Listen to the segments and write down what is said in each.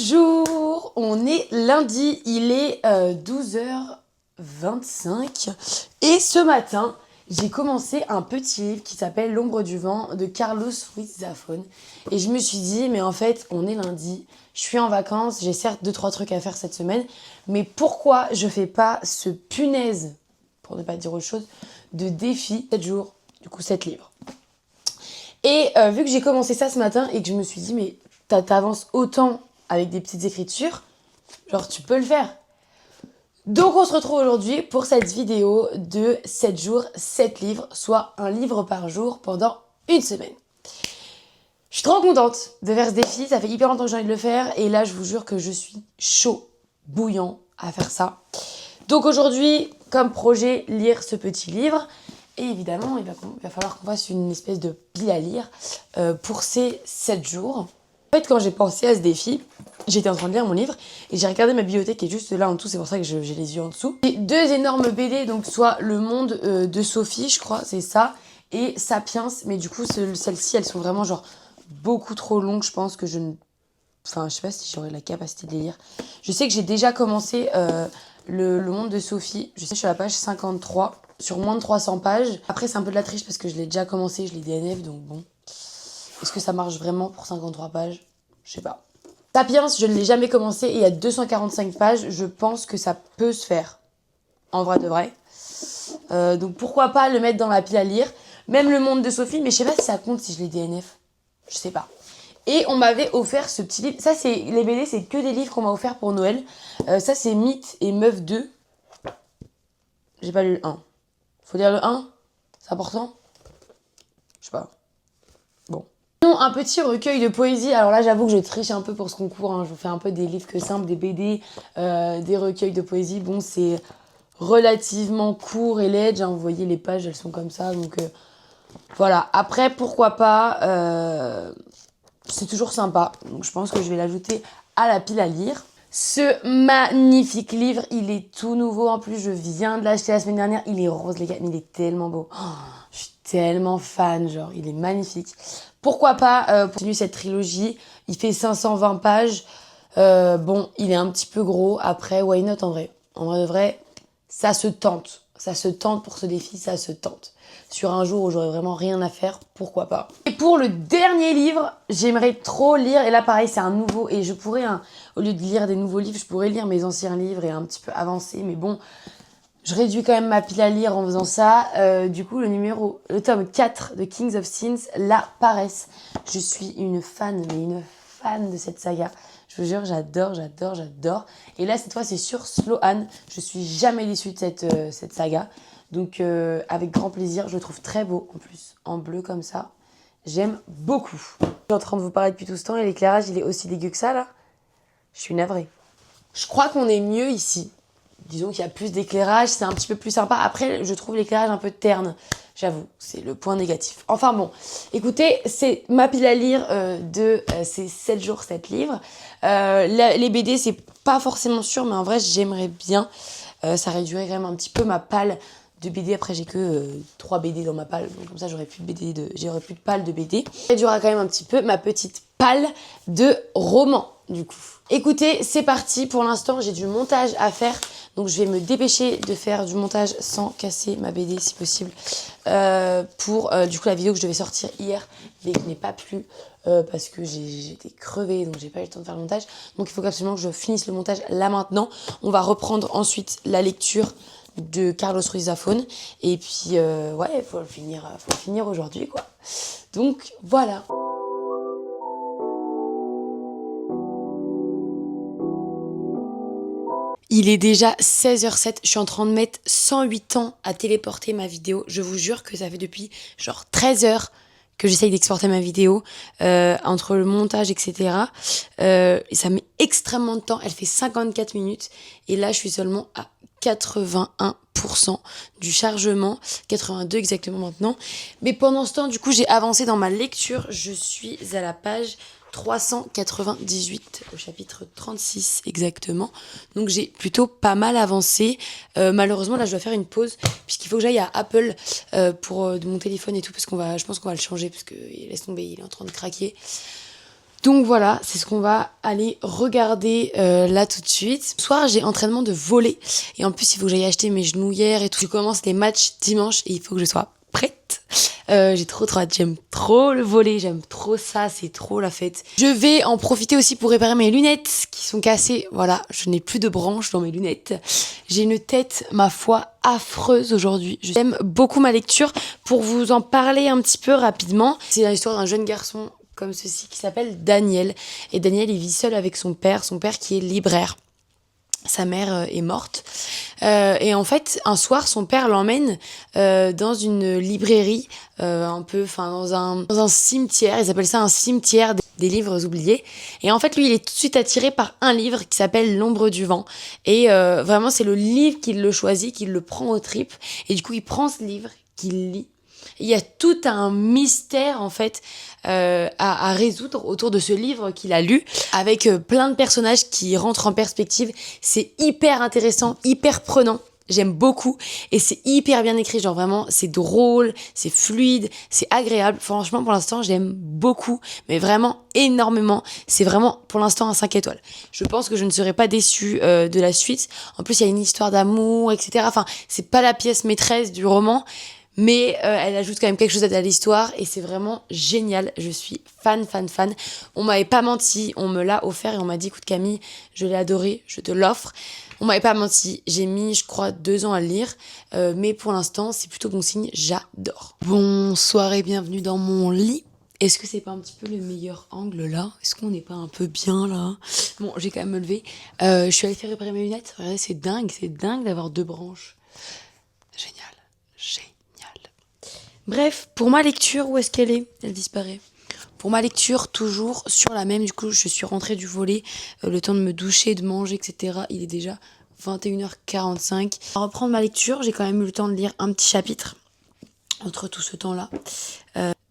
Bonjour, on est lundi, il est 12h25 et ce matin, j'ai commencé un petit livre qui s'appelle L'ombre du vent de Carlos Ruiz Zafón et je me suis dit, mais en fait, on est lundi, je suis en vacances, j'ai certes 2-3 trucs à faire cette semaine, mais pourquoi je fais pas ce punaise, pour ne pas dire autre chose, de défi 7 jours, du coup 7 livres. Et vu que j'ai commencé ça ce matin et que je me suis dit, mais t'avances autant avec des petites écritures, genre tu peux le faire. Donc on se retrouve aujourd'hui pour cette vidéo de 7 jours, 7 livres, soit un livre par jour pendant une semaine. Je suis trop contente de faire ce défi, ça fait hyper longtemps que j'ai envie de le faire et là je vous jure que je suis chaud, bouillant à faire ça. Donc aujourd'hui, comme projet, lire ce petit livre. Et évidemment, il va falloir qu'on fasse une espèce de pile à lire pour ces 7 jours. En fait, quand j'ai pensé à ce défi, j'étais en train de lire mon livre et j'ai regardé ma bibliothèque qui est juste là en dessous, c'est pour ça que j'ai les yeux en dessous. J'ai 2 énormes BD, donc soit Le Monde de Sophie, je crois, c'est ça, et Sapiens, mais du coup, celles-ci, elles sont vraiment genre beaucoup trop longues, je pense que je ne... Enfin, je sais pas si j'aurai la capacité de les lire. Je sais que j'ai déjà commencé le Monde de Sophie, je sais que je suis à la page 53, sur moins de 300 pages. Après, c'est un peu de la triche parce que je l'ai déjà commencé, je l'ai DNF, donc bon. Est-ce que ça marche vraiment pour 53 pages? Je sais pas. Sapiens, je ne l'ai jamais commencé et il y a 245 pages. Je pense que ça peut se faire. En vrai de vrai. Donc pourquoi pas le mettre dans la pile à lire. Même Le Monde de Sophie, mais je sais pas si ça compte si je l'ai DNF. Je sais pas. Et on m'avait offert ce petit livre. Ça, c'est les BD, c'est que des livres qu'on m'a offert pour Noël. Ça, c'est Mythe et Meuf 2. J'ai pas lu le 1. Faut lire le 1? C'est important? Je sais pas. Bon. Un petit recueil de poésie. Alors là, j'avoue que je triche un peu pour ce concours. Hein. Je vous fais un peu des livres que simples, des BD, des recueils de poésie. Bon, c'est relativement court et léger. Hein. Vous voyez, les pages, elles sont comme ça. Donc voilà. Après, pourquoi pas... c'est toujours sympa. Donc je pense que je vais l'ajouter à la pile à lire. Ce magnifique livre, il est tout nouveau. En plus, je viens de l'acheter la semaine dernière. Il est rose, les gars, mais il est tellement beau. Oh, je suis tellement fan, genre, il est magnifique. Pourquoi pas continuer cette trilogie? Il fait 520 pages. Bon, il est un petit peu gros. Après, why not en vrai? En vrai de vrai, ça se tente. Ça se tente pour ce défi, ça se tente. Sur un jour où j'aurais vraiment rien à faire, pourquoi pas. Et pour le dernier livre, j'aimerais trop lire, et là pareil c'est un nouveau, et je pourrais, au lieu de lire des nouveaux livres, je pourrais lire mes anciens livres et un petit peu avancer, mais bon, je réduis quand même ma pile à lire en faisant ça. Du coup, le tome 4 de Kings of Sins, La Paresse. Je suis une fan, mais une fan de cette saga. Je vous jure, j'adore, j'adore, j'adore. Et là, cette fois, c'est sur Sloan. Je suis jamais déçue de cette saga. Donc, avec grand plaisir. Je le trouve très beau, en plus, en bleu comme ça. J'aime beaucoup. Je suis en train de vous parler depuis tout ce temps et l'éclairage, il est aussi dégueu que ça, là. Je suis navrée. Je crois qu'on est mieux ici. Disons qu'il y a plus d'éclairage, c'est un petit peu plus sympa. Après, je trouve l'éclairage un peu terne. J'avoue, c'est le point négatif. Enfin bon, écoutez, c'est ma pile à lire de ces 7 jours, 7 livres. Les BD, c'est pas forcément sûr, mais en vrai, j'aimerais bien. Ça réduirait quand même un petit peu ma palle de BD. Après, j'ai que 3 BD dans ma palle. Donc comme ça, j'aurais plus de palle de BD. Ça réduira quand même un petit peu ma petite palle de roman, du coup. Écoutez, c'est parti. Pour l'instant, j'ai du montage à faire. Donc je vais me dépêcher de faire du montage sans casser ma BD si possible pour du coup la vidéo que je devais sortir hier mais qui n'est pas plu parce que j'étais crevée donc j'ai pas eu le temps de faire le montage. Donc il faut absolument que je finisse le montage là maintenant. On va reprendre ensuite la lecture de Carlos Ruiz Zafón et puis ouais, il faut le finir aujourd'hui quoi. Donc voilà. Il est déjà 16h07, je suis en train de mettre 108 ans à téléporter ma vidéo. Je vous jure que ça fait depuis genre 13 heures que j'essaye d'exporter ma vidéo, entre le montage, etc. Et ça met extrêmement de temps, elle fait 54 minutes. Et là, je suis seulement à 81% du chargement, 82 exactement maintenant. Mais pendant ce temps, du coup, j'ai avancé dans ma lecture. Je suis à la page 398 au chapitre 36 exactement. Donc j'ai plutôt pas mal avancé. Malheureusement là je dois faire une pause puisqu'il faut que j'aille à Apple pour de mon téléphone et tout parce je pense qu'on va le changer parce que laisse tomber, il est en train de craquer. Donc voilà, c'est ce qu'on va aller regarder là tout de suite. Ce soir, j'ai entraînement de volley. Et en plus, il faut que j'aille acheter mes genouillères et tout. Je commence les matchs dimanche et il faut que je sois prête. J'ai trop hâte, j'aime trop le volley, j'aime trop ça, c'est trop la fête. Je vais en profiter aussi pour réparer mes lunettes qui sont cassées. Voilà, je n'ai plus de branches dans mes lunettes. J'ai une tête, ma foi, affreuse aujourd'hui. J'aime beaucoup ma lecture. Pour vous en parler un petit peu rapidement, c'est l'histoire d'un jeune garçon comme ceci qui s'appelle Daniel. Et Daniel, il vit seul avec son père qui est libraire. Sa mère est morte. Et en fait, un soir, son père l'emmène dans une librairie, dans un cimetière. Ils appellent ça un cimetière des livres oubliés. Et en fait, lui, il est tout de suite attiré par un livre qui s'appelle L'ombre du vent. Et vraiment, c'est le livre qu'il le choisit, qu'il le prend aux tripes. Et du coup, il prend ce livre, qu'il lit. Il y a tout un mystère en fait à résoudre autour de ce livre qu'il a lu, avec plein de personnages qui rentrent en perspective. C'est hyper intéressant, hyper prenant. J'aime beaucoup et c'est hyper bien écrit, genre vraiment c'est drôle, c'est fluide, c'est agréable. Franchement pour l'instant j'aime beaucoup, mais vraiment énormément. C'est vraiment pour l'instant un 5 étoiles. Je pense que je ne serai pas déçue de la suite. En plus il y a une histoire d'amour, etc. Enfin c'est pas la pièce maîtresse du roman, mais elle ajoute quand même quelque chose à l'histoire et c'est vraiment génial. Je suis fan. On m'avait pas menti, on me l'a offert et on m'a dit écoute Camille, je l'ai adoré, je te l'offre. On m'avait pas menti, j'ai mis je crois 2 ans à le lire, mais pour l'instant c'est plutôt bon signe, j'adore. Bonsoir et bienvenue dans mon lit. Est-ce que c'est pas un petit peu le meilleur angle là? Est-ce qu'on n'est pas un peu bien là? Bon, j'ai quand même me lever. Je suis allée faire réparer mes lunettes. Regardez, c'est dingue d'avoir 2 branches. Génial. Bref, pour ma lecture, où est-ce qu'elle est? Elle disparaît. Pour ma lecture, toujours sur la même. Du coup, je suis rentrée du volley, le temps de me doucher, de manger, etc. Il est déjà 21h45. Pour reprendre ma lecture, j'ai quand même eu le temps de lire un petit chapitre entre tout ce temps-là.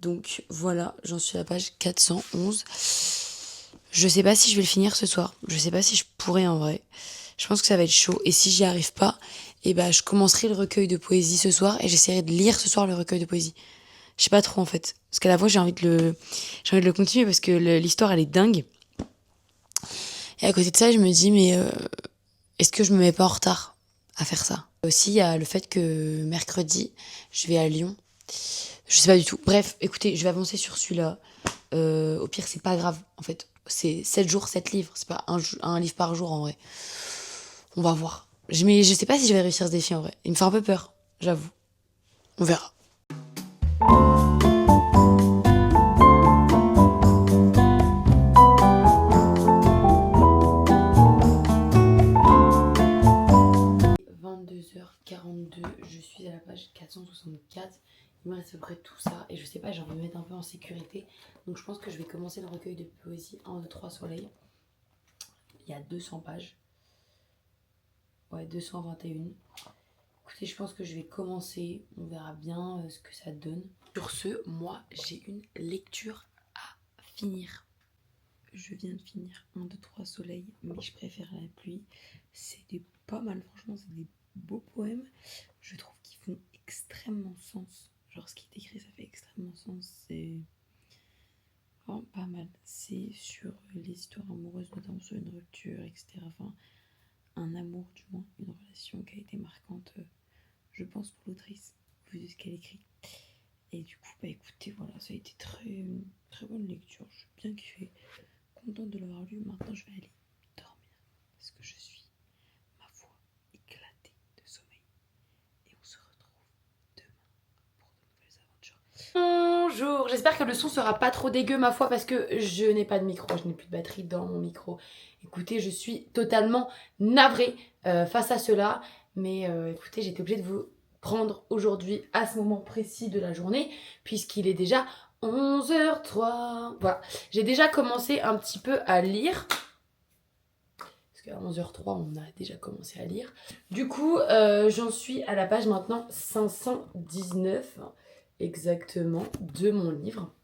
Donc voilà, j'en suis à la page 411. Je sais pas si je vais le finir ce soir. Je sais pas si je pourrai en vrai. Je pense que ça va être chaud. Et si j'y arrive pas, je commencerai le recueil de poésie ce soir et j'essaierai de lire ce soir le recueil de poésie. Je sais pas trop en fait. Parce qu'à la fois j'ai envie de le continuer parce que l'histoire elle est dingue. Et à côté de ça, je me dis mais est-ce que je me mets pas en retard à faire ça? Aussi, il y a le fait que mercredi, je vais à Lyon. Je sais pas du tout. Bref, écoutez, je vais avancer sur celui-là. Au pire, c'est pas grave. En fait, c'est 7 jours, 7 livres. C'est pas un livre par jour en vrai. On va voir. Mais je sais pas si je vais réussir ce défi en vrai. Il me fait un peu peur, j'avoue. On verra. « 22h42, je suis à la page 464. Il me reste à peu près tout ça. Et je sais pas, j'ai envie de me mettre un peu en sécurité. Donc je pense que je vais commencer le recueil de poésie 1, 2, 3 soleils. Il y a 200 pages. Ouais, 221. Écoutez, je pense que je vais commencer. On verra bien ce que ça donne. Sur ce, moi, j'ai une lecture à finir. Je viens de finir 1, 2, 3 soleils, mais je préfère la pluie. C'est pas mal, franchement, c'est des beaux poèmes. Je trouve qu'ils font extrêmement sens. Genre, ce qui est écrit, ça fait extrêmement sens. C'est vraiment pas mal. C'est sur les histoires amoureuses, notamment sur une rupture, etc. Enfin, un amour, du moins, une relation qui a été marquante, je pense, pour l'autrice, vu de ce qu'elle écrit. Et du coup, écoutez, voilà, ça a été très bonne lecture. Je suis bien kiffée, contente de l'avoir lu. Maintenant, je vais aller dormir parce que je suis, ma foi, éclatée de sommeil. Et on se retrouve demain pour de nouvelles aventures. Bonjour, j'espère que le son sera pas trop dégueu, ma foi, parce que je n'ai pas de micro, je n'ai plus de batterie dans mon micro. Écoutez, je suis totalement navrée face à cela, mais écoutez, j'étais obligée de vous prendre aujourd'hui à ce moment précis de la journée, puisqu'il est déjà 11h03. Voilà, j'ai déjà commencé un petit peu à lire. Parce qu'à 11h03, on a déjà commencé à lire. Du coup, j'en suis à la page maintenant 519, exactement, de mon livre.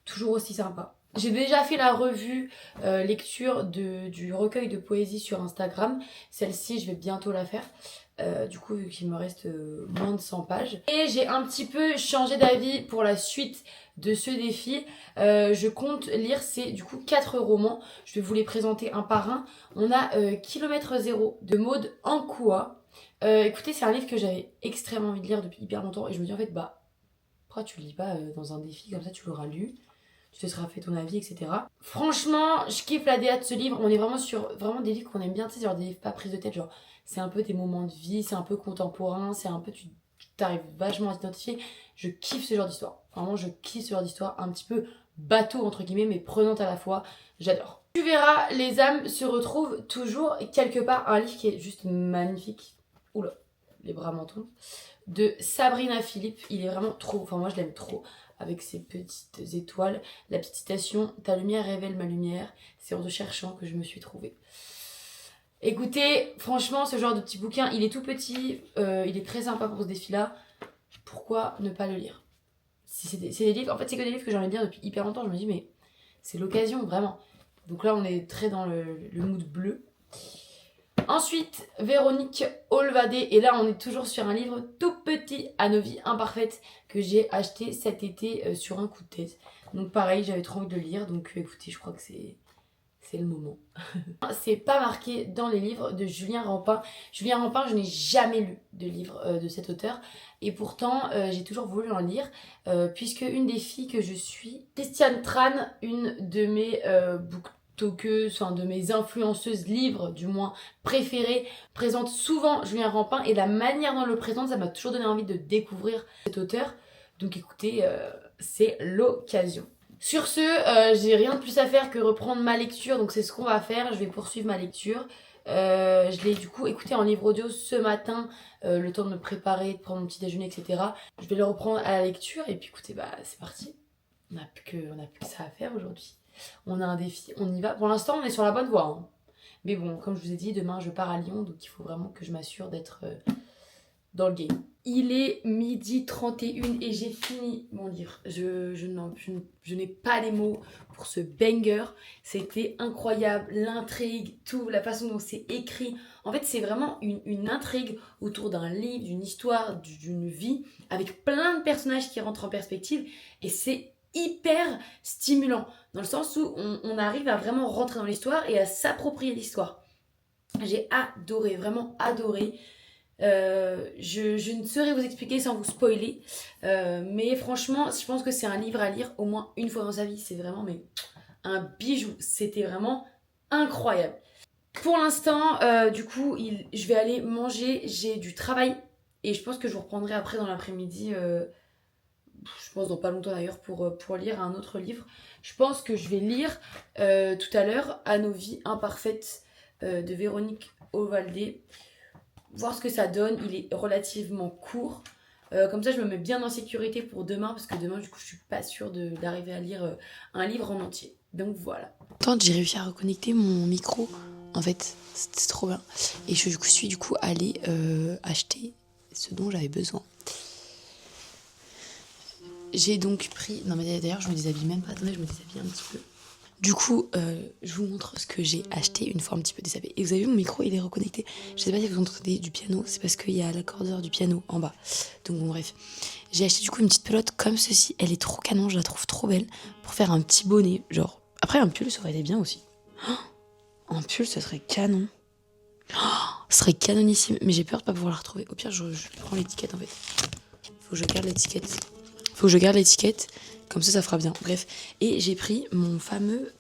Toujours aussi sympa. J'ai déjà fait la revue lecture du recueil de poésie sur Instagram. Celle-ci, je vais bientôt la faire. Du coup, vu qu'il me reste moins de 100 pages. Et j'ai un petit peu changé d'avis pour la suite de ce défi. Je compte lire, c'est du coup 4 romans. Je vais vous les présenter un par un. On a Kilomètre Zéro de Maud Ankoua. Écoutez, c'est un livre que j'avais extrêmement envie de lire depuis hyper longtemps. Et je me dis en fait, bah, pourquoi tu le lis pas dans un défi comme ça, tu l'auras lu, tu te seras fait ton avis, etc. Franchement, je kiffe la DA de ce livre. On est vraiment sur vraiment des livres qu'on aime bien, tu sais, genre des livres pas prise de tête, genre c'est un peu tes moments de vie, c'est un peu contemporain, c'est un peu, tu t'arrives vachement à t'identifier. Je kiffe ce genre d'histoire. Vraiment, je kiffe ce genre d'histoire un petit peu bateau, entre guillemets, mais prenante à la fois. J'adore. Tu verras, les âmes se retrouvent toujours quelque part. Un livre qui est juste magnifique. Oula, les bras m'en tombent. De Sabrina Philippe. Il est vraiment trop, enfin moi je l'aime trop. Avec ses petites étoiles. La petite citation, ta lumière révèle ma lumière. C'est en te cherchant que je me suis trouvée. Écoutez, franchement, ce genre de petit bouquin, il est tout petit, il est très sympa pour ce défi-là. Pourquoi ne pas le lire? Si c'est des livres, en fait, c'est que des livres que j'ai envie de lire depuis hyper longtemps. Je me dis, mais c'est l'occasion, vraiment. Donc là, on est très dans le mood bleu. Ensuite, Véronique Olvadé. Et là, on est toujours sur un livre tout petit, À nos vies imparfaites, que j'ai acheté cet été sur un coup de tête. Donc pareil, j'avais trop envie de le lire. Donc écoutez, je crois que c'est le moment. C'est pas marqué dans les livres de Julien Rampin. Julien Rampin, je n'ai jamais lu de livre de cet auteur. Et pourtant, j'ai toujours voulu en lire. Puisque une des filles que je suis, Christiane Tran, une de mes booktalkeuses, enfin de mes influenceuses livres, du moins préférées, présente souvent Julien Rampin. Et la manière dont elle le présente, ça m'a toujours donné envie de découvrir cet auteur. Donc écoutez, c'est l'occasion. Sur ce, j'ai rien de plus à faire que reprendre ma lecture, donc c'est ce qu'on va faire, je vais poursuivre ma lecture. Je l'ai du coup écouté en livre audio ce matin, le temps de me préparer, de prendre mon petit déjeuner, etc. Je vais le reprendre à la lecture et puis écoutez, bah c'est parti. On n'a plus que ça à faire aujourd'hui. On a un défi, on y va. Pour l'instant, on est sur la bonne voie. Hein. Mais bon, comme je vous ai dit, demain je pars à Lyon, donc il faut vraiment que je m'assure d'être dans le game. Il est 12h31 et j'ai fini mon livre. Je n'ai pas les mots pour ce banger. C'était incroyable, l'intrigue, tout, la façon dont c'est écrit. En fait, c'est vraiment une intrigue autour d'un livre, d'une histoire, d'une vie, avec plein de personnages qui rentrent en perspective. Et c'est hyper stimulant, dans le sens où on arrive à vraiment rentrer dans l'histoire et à s'approprier l'histoire. J'ai adoré, vraiment adoré. Je ne saurais vous expliquer sans vous spoiler, mais franchement je pense que c'est un livre à lire au moins une fois dans sa vie. C'est vraiment un bijou, c'était vraiment incroyable. Pour l'instant du coup je vais aller manger, j'ai du travail et je pense que je vous reprendrai après dans l'après-midi, je pense dans pas longtemps d'ailleurs, pour lire un autre livre. Je pense que je vais lire tout à l'heure À nos vies imparfaites de Véronique Olvadé. Voir ce que ça donne, il est relativement court. Comme ça, je me mets bien en sécurité pour demain, parce que demain, du coup, je suis pas sûre d'arriver à lire un livre en entier. Donc voilà. Quand j'ai réussi à reconnecter mon micro, en fait, c'était trop bien. Et je suis du coup allée acheter ce dont j'avais besoin. J'ai donc pris... Non mais d'ailleurs, je me déshabille même pas. Attendez, je me déshabille un petit peu. Du coup, je vous montre ce que j'ai acheté une fois un petit peu déshabillée. Et vous avez vu, mon micro, il est reconnecté. Je sais pas si vous entendez du piano, c'est parce qu'il y a l'accordeur du piano en bas. Donc bon, bref. J'ai acheté du coup une petite pelote comme ceci. Elle est trop canon, je la trouve trop belle. Pour faire un petit bonnet, genre. Après, un pull, ça aurait été bien aussi. Oh, un pull, ça serait canon. Oh, ça serait canonissime. Mais j'ai peur de pas pouvoir la retrouver. Au pire, je prends l'étiquette en fait. Faut que je garde l'étiquette. Comme ça fera bien. Bref. Et j'ai pris mon fameux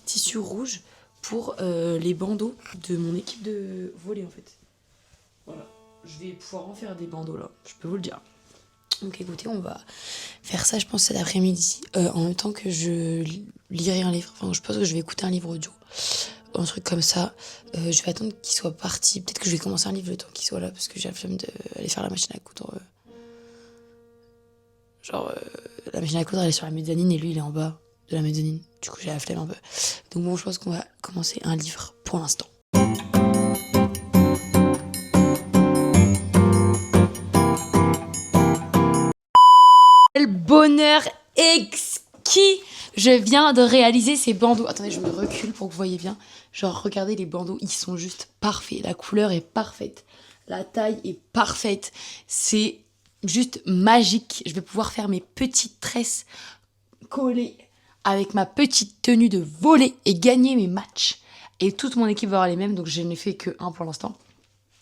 tissu rouge pour les bandeaux de mon équipe de volley en fait. Voilà. Je vais pouvoir en faire des bandeaux là. Je peux vous le dire. Donc écoutez, on va faire ça, je pense, cet après-midi. En même temps que je lirai un livre. Enfin, je pense que je vais écouter un livre audio. Un truc comme ça. Je vais attendre qu'il soit parti. Peut-être que je vais commencer un livre le temps qu'il soit là. Parce que j'ai la flemme d'aller faire la machine à coudre. La machine à coudre elle est sur la mezzanine et lui il est en bas de la mezzanine. Du coup j'ai la flemme un peu. Donc bon, je pense qu'on va commencer un livre pour l'instant. Quel bonheur exquis Je viens de réaliser ces bandeaux. Attendez, je me recule pour que vous voyez bien. Genre, regardez les bandeaux, ils sont juste parfaits. La couleur est parfaite. La taille est parfaite. C'est juste magique. Je vais pouvoir faire mes petites tresses collées avec ma petite tenue de volley et gagner mes matchs. Et toute mon équipe va avoir les mêmes, donc je n'ai fait que un pour l'instant.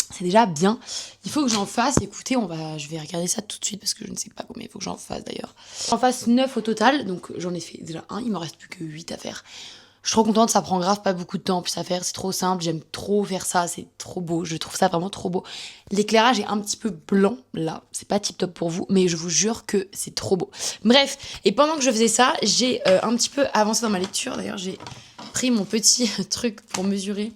C'est déjà bien. Il faut que j'en fasse. Écoutez, je vais regarder ça tout de suite parce que je ne sais pas combien il faut que j'en fasse d'ailleurs. J'en fasse 9 au total, donc j'en ai fait déjà un. Il me reste plus que 8 à faire. Je suis trop contente, ça prend grave pas beaucoup de temps en plus à faire. C'est trop simple, j'aime trop faire ça, c'est trop beau. Je trouve ça vraiment trop beau. L'éclairage est un petit peu blanc là, c'est pas tip top pour vous, mais je vous jure que c'est trop beau. Bref, et pendant que je faisais ça, j'ai un petit peu avancé dans ma lecture. D'ailleurs, j'ai pris mon petit truc pour mesurer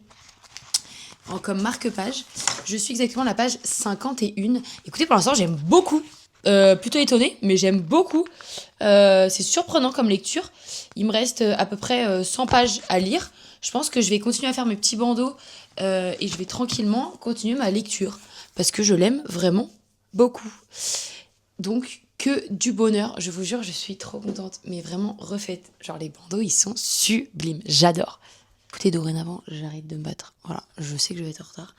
comme marque-page. Je suis exactement à la page 51. Écoutez, pour l'instant, j'aime beaucoup. Plutôt étonnée, mais j'aime beaucoup. C'est surprenant comme lecture. Il me reste à peu près 100 pages à lire. Je pense que je vais continuer à faire mes petits bandeaux et je vais tranquillement continuer ma lecture parce que je l'aime vraiment beaucoup. Donc, que du bonheur. Je vous jure, je suis trop contente, mais vraiment refaite. Genre, les bandeaux, ils sont sublimes. J'adore. Écoutez, dorénavant, j'arrête de me battre. Voilà, je sais que je vais être en retard.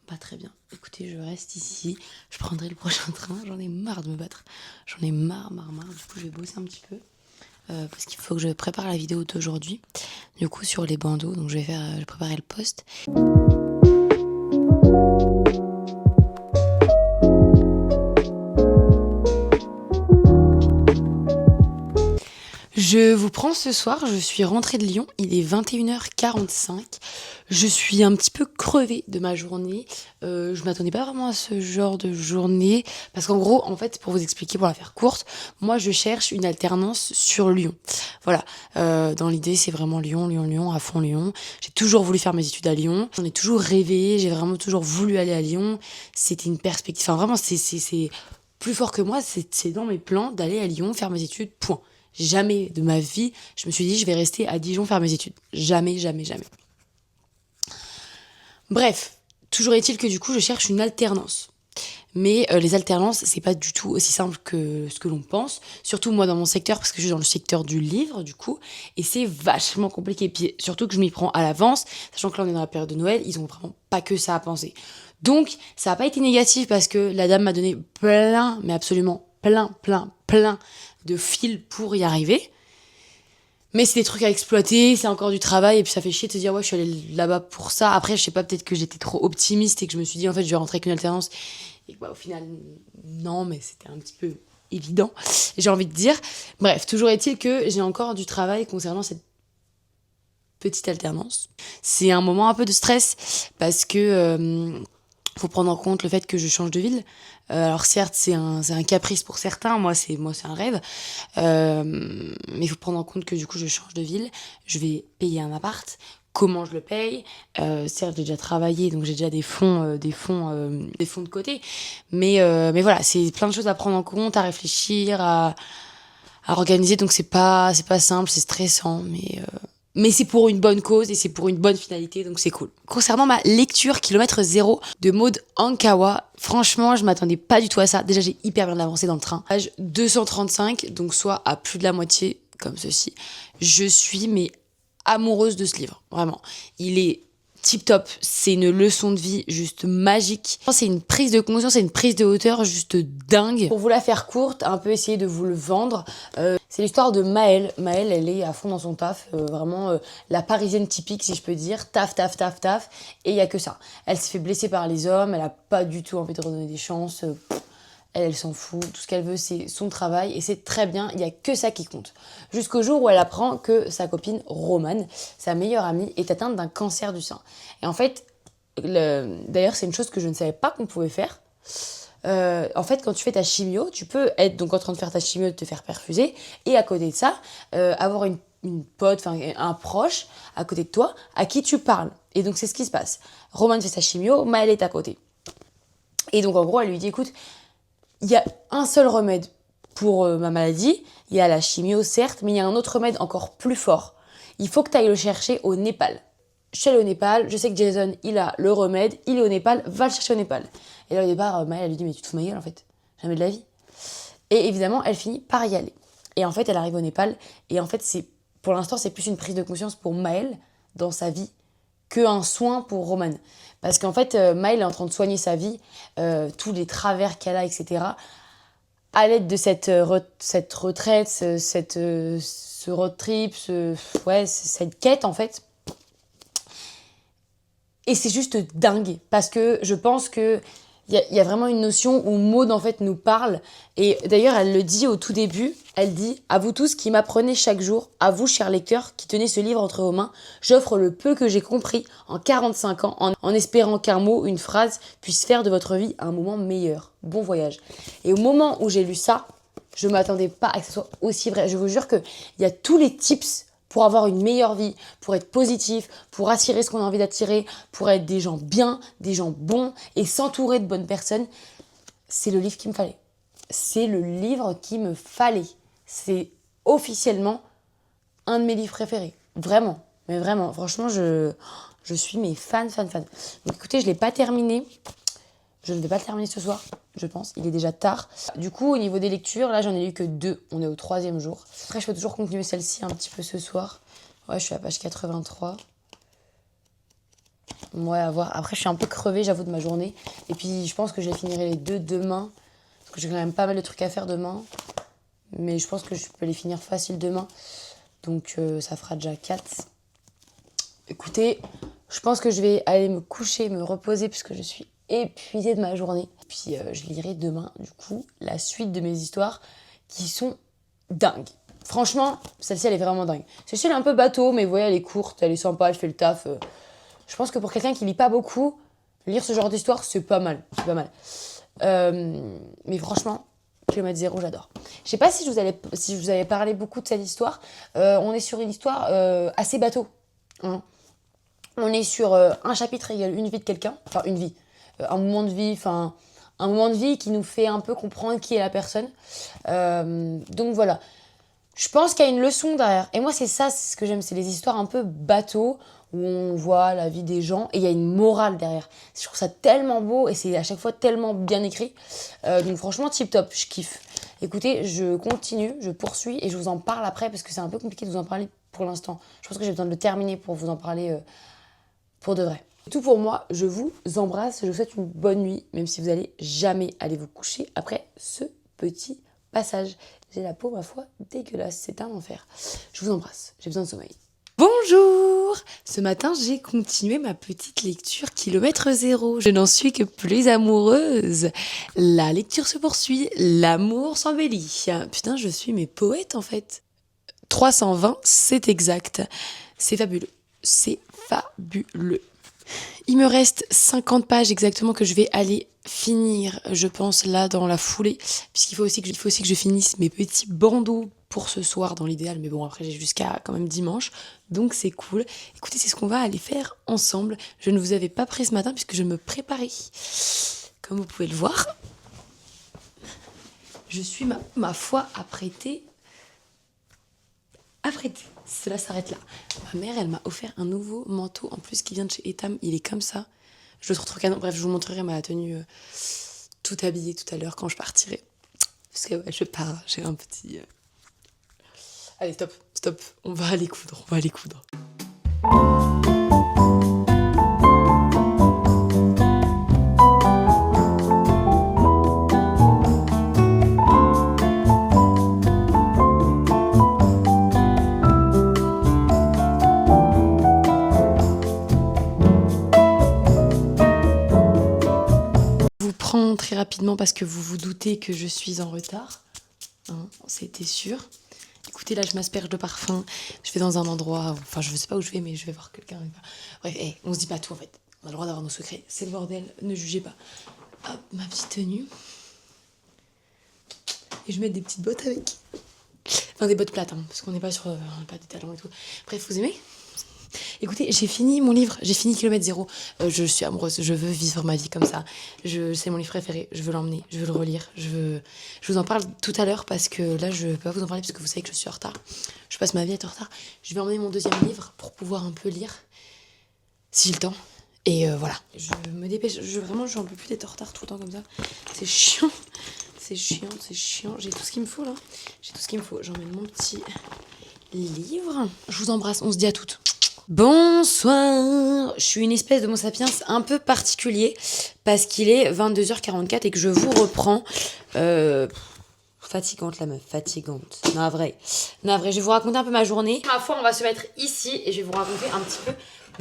Pas très bien. Écoutez, je reste ici. Je prendrai le prochain train. J'en ai marre de me battre. J'en ai marre. Du coup, je vais bosser un petit peu. Parce qu'il faut que je prépare la vidéo d'aujourd'hui. Du coup, sur les bandeaux. Donc, je vais préparer le post. Je vous prends ce soir, je suis rentrée de Lyon, il est 21h45. Je suis un petit peu crevée de ma journée. Je m'attendais pas vraiment à ce genre de journée. Parce qu'en gros, en fait, pour vous expliquer, pour la faire courte, moi je cherche une alternance sur Lyon. Voilà. Dans l'idée, c'est vraiment Lyon, à fond Lyon. J'ai toujours voulu faire mes études à Lyon. J'en ai toujours rêvé, j'ai vraiment toujours voulu aller à Lyon. C'était une perspective. Enfin, vraiment, c'est plus fort que moi, c'est dans mes plans d'aller à Lyon, faire mes études, point. Jamais de ma vie, je me suis dit, je vais rester à Dijon faire mes études. Jamais. Bref, toujours est-il que du coup, je cherche une alternance. Mais les alternances, c'est pas du tout aussi simple que ce que l'on pense. Surtout moi dans mon secteur, parce que je suis dans le secteur du livre, du coup. Et c'est vachement compliqué. Puis surtout que je m'y prends à l'avance, sachant que là on est dans la période de Noël, ils ont vraiment pas que ça à penser. Donc, ça n'a pas été négatif parce que la dame m'a donné plein, mais absolument plein de fils pour y arriver. Mais c'est des trucs à exploiter, c'est encore du travail, et puis ça fait chier de se dire, ouais, je suis allée là-bas pour ça. Après, je sais pas, peut-être que j'étais trop optimiste et que je me suis dit, en fait, je vais rentrer avec une alternance. Et bah, au final, non, mais c'était un petit peu évident, j'ai envie de dire. Bref, toujours est-il que j'ai encore du travail concernant cette petite alternance. C'est un moment un peu de stress parce que faut prendre en compte le fait que je change de ville. Alors certes, c'est un caprice pour certains, moi c'est un rêve. Mais il faut prendre en compte que du coup je change de ville, je vais payer un appart. Comment je le paye? Certes, j'ai déjà travaillé, donc j'ai déjà des fonds de côté. Mais voilà, c'est plein de choses à prendre en compte, à réfléchir, à organiser. Donc c'est pas simple, c'est stressant, mais c'est pour une bonne cause et c'est pour une bonne finalité, donc c'est cool. Concernant ma lecture kilomètre zéro de Maud Ankawa, franchement, je m'attendais pas du tout à ça. Déjà, j'ai hyper bien avancé dans le train. Page 235, donc soit à plus de la moitié, comme ceci. Je suis, mais amoureuse de ce livre, vraiment. Il est tip top, c'est une leçon de vie juste magique. C'est une prise de conscience, c'est une prise de hauteur juste dingue. Pour vous la faire courte, un peu essayer de vous le vendre, c'est l'histoire de Maëlle. Maëlle, elle est à fond dans son taf, vraiment la parisienne typique si je peux dire, taf, et il y a que ça. Elle se fait blesser par les hommes, elle a pas du tout envie de redonner des chances, elle s'en fout, tout ce qu'elle veut c'est son travail et c'est très bien, il y a que ça qui compte. Jusqu'au jour où elle apprend que sa copine Romane, sa meilleure amie, est atteinte d'un cancer du sein. Et en fait, d'ailleurs c'est une chose que je ne savais pas qu'on pouvait faire. En fait, quand tu fais ta chimio, tu peux être donc en train de faire ta chimio, de te faire perfuser, et à côté de ça, avoir une pote, enfin un proche à côté de toi, à qui tu parles. Et donc c'est ce qui se passe. Romane fait sa chimio, Maëlle est à côté. Et donc en gros, elle lui dit, écoute, il y a un seul remède pour ma maladie, il y a la chimio certes, mais il y a un autre remède encore plus fort. Il faut que tu ailles le chercher au Népal. Je suis allée au Népal, je sais que Jason, il a le remède, il est au Népal, va le chercher au Népal. Et là au départ, Maëlle, elle lui dit, mais tu te fous de ma gueule en fait, jamais de la vie. Et évidemment, elle finit par y aller. Et en fait, elle arrive au Népal, et en fait, c'est pour l'instant, c'est plus une prise de conscience pour Maëlle dans sa vie qu'un soin pour Roman. Parce qu'en fait, Maëlle est en train de soigner sa vie, tous les travers qu'elle a, etc. À l'aide de cette retraite, ce road trip, cette quête, en fait. Et c'est juste dingue, parce que je pense que y a vraiment une notion où Maud, en fait, nous parle. Et d'ailleurs, elle le dit au tout début. Elle dit « À vous tous qui m'apprenez chaque jour, à vous, chers lecteurs, qui tenez ce livre entre vos mains, j'offre le peu que j'ai compris en 45 ans, en espérant qu'un mot, une phrase, puisse faire de votre vie un moment meilleur. Bon voyage. » Et au moment où j'ai lu ça, je ne m'attendais pas à que ce soit aussi vrai. Je vous jure qu'il y a tous les tips pour avoir une meilleure vie, pour être positif, pour attirer ce qu'on a envie d'attirer, pour être des gens bien, des gens bons et s'entourer de bonnes personnes. C'est le livre qu'il me fallait. C'est le livre qu'il me fallait. C'est officiellement un de mes livres préférés. Vraiment. Mais vraiment. Franchement, je suis mes fan. Donc écoutez, je ne l'ai pas terminé. Je ne vais pas le terminer ce soir, je pense. Il est déjà tard. Du coup, au niveau des lectures, là, j'en ai lu que 2. On est au 3e jour. Après, je peux toujours continuer celle-ci un petit peu ce soir. Ouais, je suis à page 83. Ouais, à voir. Après, je suis un peu crevée, j'avoue, de ma journée. Et puis, je pense que je les finirai les 2 demain. Parce que j'ai quand même pas mal de trucs à faire demain. Mais je pense que je peux les finir facile demain. Donc, ça fera déjà 4. Écoutez, je pense que je vais aller me coucher, me reposer, puisque je suis épuisée de ma journée. Puis je lirai demain, du coup, la suite de mes histoires qui sont dingues. Franchement, celle-ci, elle est vraiment dingue. Celle-ci, elle est un peu bateau, mais vous voyez, elle est courte, elle est sympa, elle fait le taf. Je pense que pour quelqu'un qui lit pas beaucoup, lire ce genre d'histoire, c'est pas mal. C'est pas mal. Mais franchement, kilomètre zéro, j'adore. Je sais pas si je vous avais parlé beaucoup de cette histoire. On est sur une histoire assez bateau. Hein. On est sur un chapitre égale une vie de quelqu'un. Enfin, une vie. Un moment de vie, enfin... Un moment de vie qui nous fait un peu comprendre qui est la personne. Donc voilà. Je pense qu'il y a une leçon derrière. Et moi, c'est ça, c'est ce que j'aime. C'est les histoires un peu bateau où on voit la vie des gens et il y a une morale derrière. Je trouve ça tellement beau et c'est à chaque fois tellement bien écrit. Donc franchement, tip top, je kiffe. Écoutez, je continue, je poursuis et je vous en parle après parce que c'est un peu compliqué de vous en parler pour l'instant. Je pense que j'ai besoin de le terminer pour vous en parler pour de vrai. C'est tout pour moi, je vous embrasse, je vous souhaite une bonne nuit, même si vous allez jamais aller vous coucher après ce petit passage. J'ai la peau, ma foi, dégueulasse, c'est un enfer. Je vous embrasse, j'ai besoin de sommeil. Bonjour! Ce matin, j'ai continué ma petite lecture kilomètre zéro. Je n'en suis que plus amoureuse. La lecture se poursuit, l'amour s'embellit. Putain, je suis mes poètes en fait. 320, c'est exact. C'est fabuleux. C'est fabuleux. Il me reste 50 pages exactement que je vais aller finir, je pense, là, dans la foulée. Puisqu'il faut aussi que je finisse mes petits bandeaux pour ce soir, dans l'idéal. Mais bon, après, j'ai jusqu'à quand même dimanche. Donc, c'est cool. Écoutez, c'est ce qu'on va aller faire ensemble. Je ne vous avais pas pris ce matin puisque je me préparais. Comme vous pouvez le voir, je suis, ma foi, apprêtée. Cela s'arrête là. Ma mère, elle m'a offert un nouveau manteau en plus qui vient de chez Etam. Il est comme ça. Je le trouve trop canon. Bref, je vous montrerai ma tenue tout habillée tout à l'heure quand je partirai. Parce que ouais, je pars. J'ai un petit... Allez, stop. On va aller coudre. Très rapidement parce que vous vous doutez que je suis en retard, hein, c'était sûr. Écoutez, là je m'asperge de parfum, je vais dans un endroit, enfin je ne sais pas où je vais mais je vais voir quelqu'un. Bref, on se dit pas tout en fait, on a le droit d'avoir nos secrets, c'est le bordel, ne jugez pas. Hop, ma petite tenue. Et je mets des petites bottes avec. Enfin des bottes plates, hein, parce qu'on n'est pas sur pas des talons et tout. Bref, vous aimez ? Écoutez, j'ai fini mon livre, j'ai fini kilomètre zéro. Je suis amoureuse, je veux vivre ma vie comme ça. C'est mon livre préféré, je veux l'emmener, je veux le relire. Je vous en parle tout à l'heure parce que là, je peux pas vous en parler parce que vous savez que je suis en retard. Je passe ma vie à être en retard. Je vais emmener mon 2e livre pour pouvoir un peu lire, si j'ai le temps. Et voilà, je me dépêche. Vraiment, j'en peux plus d'être en retard tout le temps comme ça. C'est chiant. J'ai tout ce qu'il me faut là. J'emmène mon petit livre. Je vous embrasse, on se dit à toutes. Bonsoir. Je suis une espèce de Homo sapiens un peu particulier parce qu'il est 22h44 et que je vous reprends. Fatigante la meuf, fatigante. Navré. Je vais vous raconter un peu ma journée. Ma foi, on va se mettre ici et je vais vous raconter un petit peu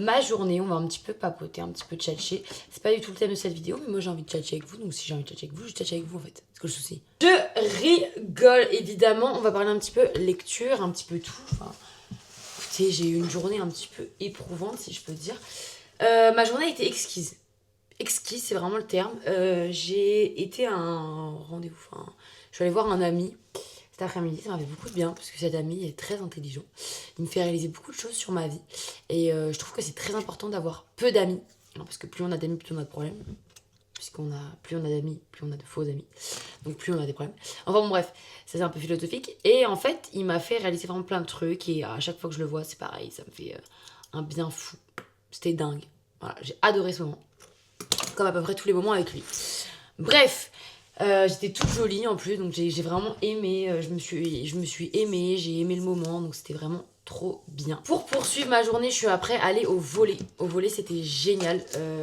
ma journée. On va un petit peu papoter, un petit peu tchatcher. C'est pas du tout le thème de cette vidéo, mais moi j'ai envie de tchatcher avec vous. Donc si j'ai envie de tchatcher avec vous, je tchatche avec vous en fait. C'est quoi le souci? Je rigole évidemment. On va parler un petit peu lecture, un petit peu tout. Enfin, écoutez, j'ai eu une journée un petit peu éprouvante, si je peux dire. Ma journée a été exquise. Exquise, c'est vraiment le terme. J'ai été à un rendez-vous. Enfin, je suis allée voir un ami cet après-midi. Ça m'a fait beaucoup de bien parce que cet ami est très intelligent. Il me fait réaliser beaucoup de choses sur ma vie. Et je trouve que c'est très important d'avoir peu d'amis. Parce que plus on a d'amis, plus on a de problèmes. Plus on a d'amis, plus on a de faux amis. Donc plus on a des problèmes. Enfin bon bref, ça c'est un peu philosophique. Et en fait, il m'a fait réaliser vraiment plein de trucs. Et à chaque fois que je le vois, c'est pareil. Ça me fait un bien fou. C'était dingue. Voilà, j'ai adoré ce moment. Comme à peu près tous les moments avec lui. Bref, j'étais toute jolie en plus. Donc j'ai vraiment aimé. Je me suis aimée. J'ai aimé le moment. Donc c'était vraiment trop bien. Pour poursuivre ma journée, je suis après allée au volley. Au volley, c'était génial.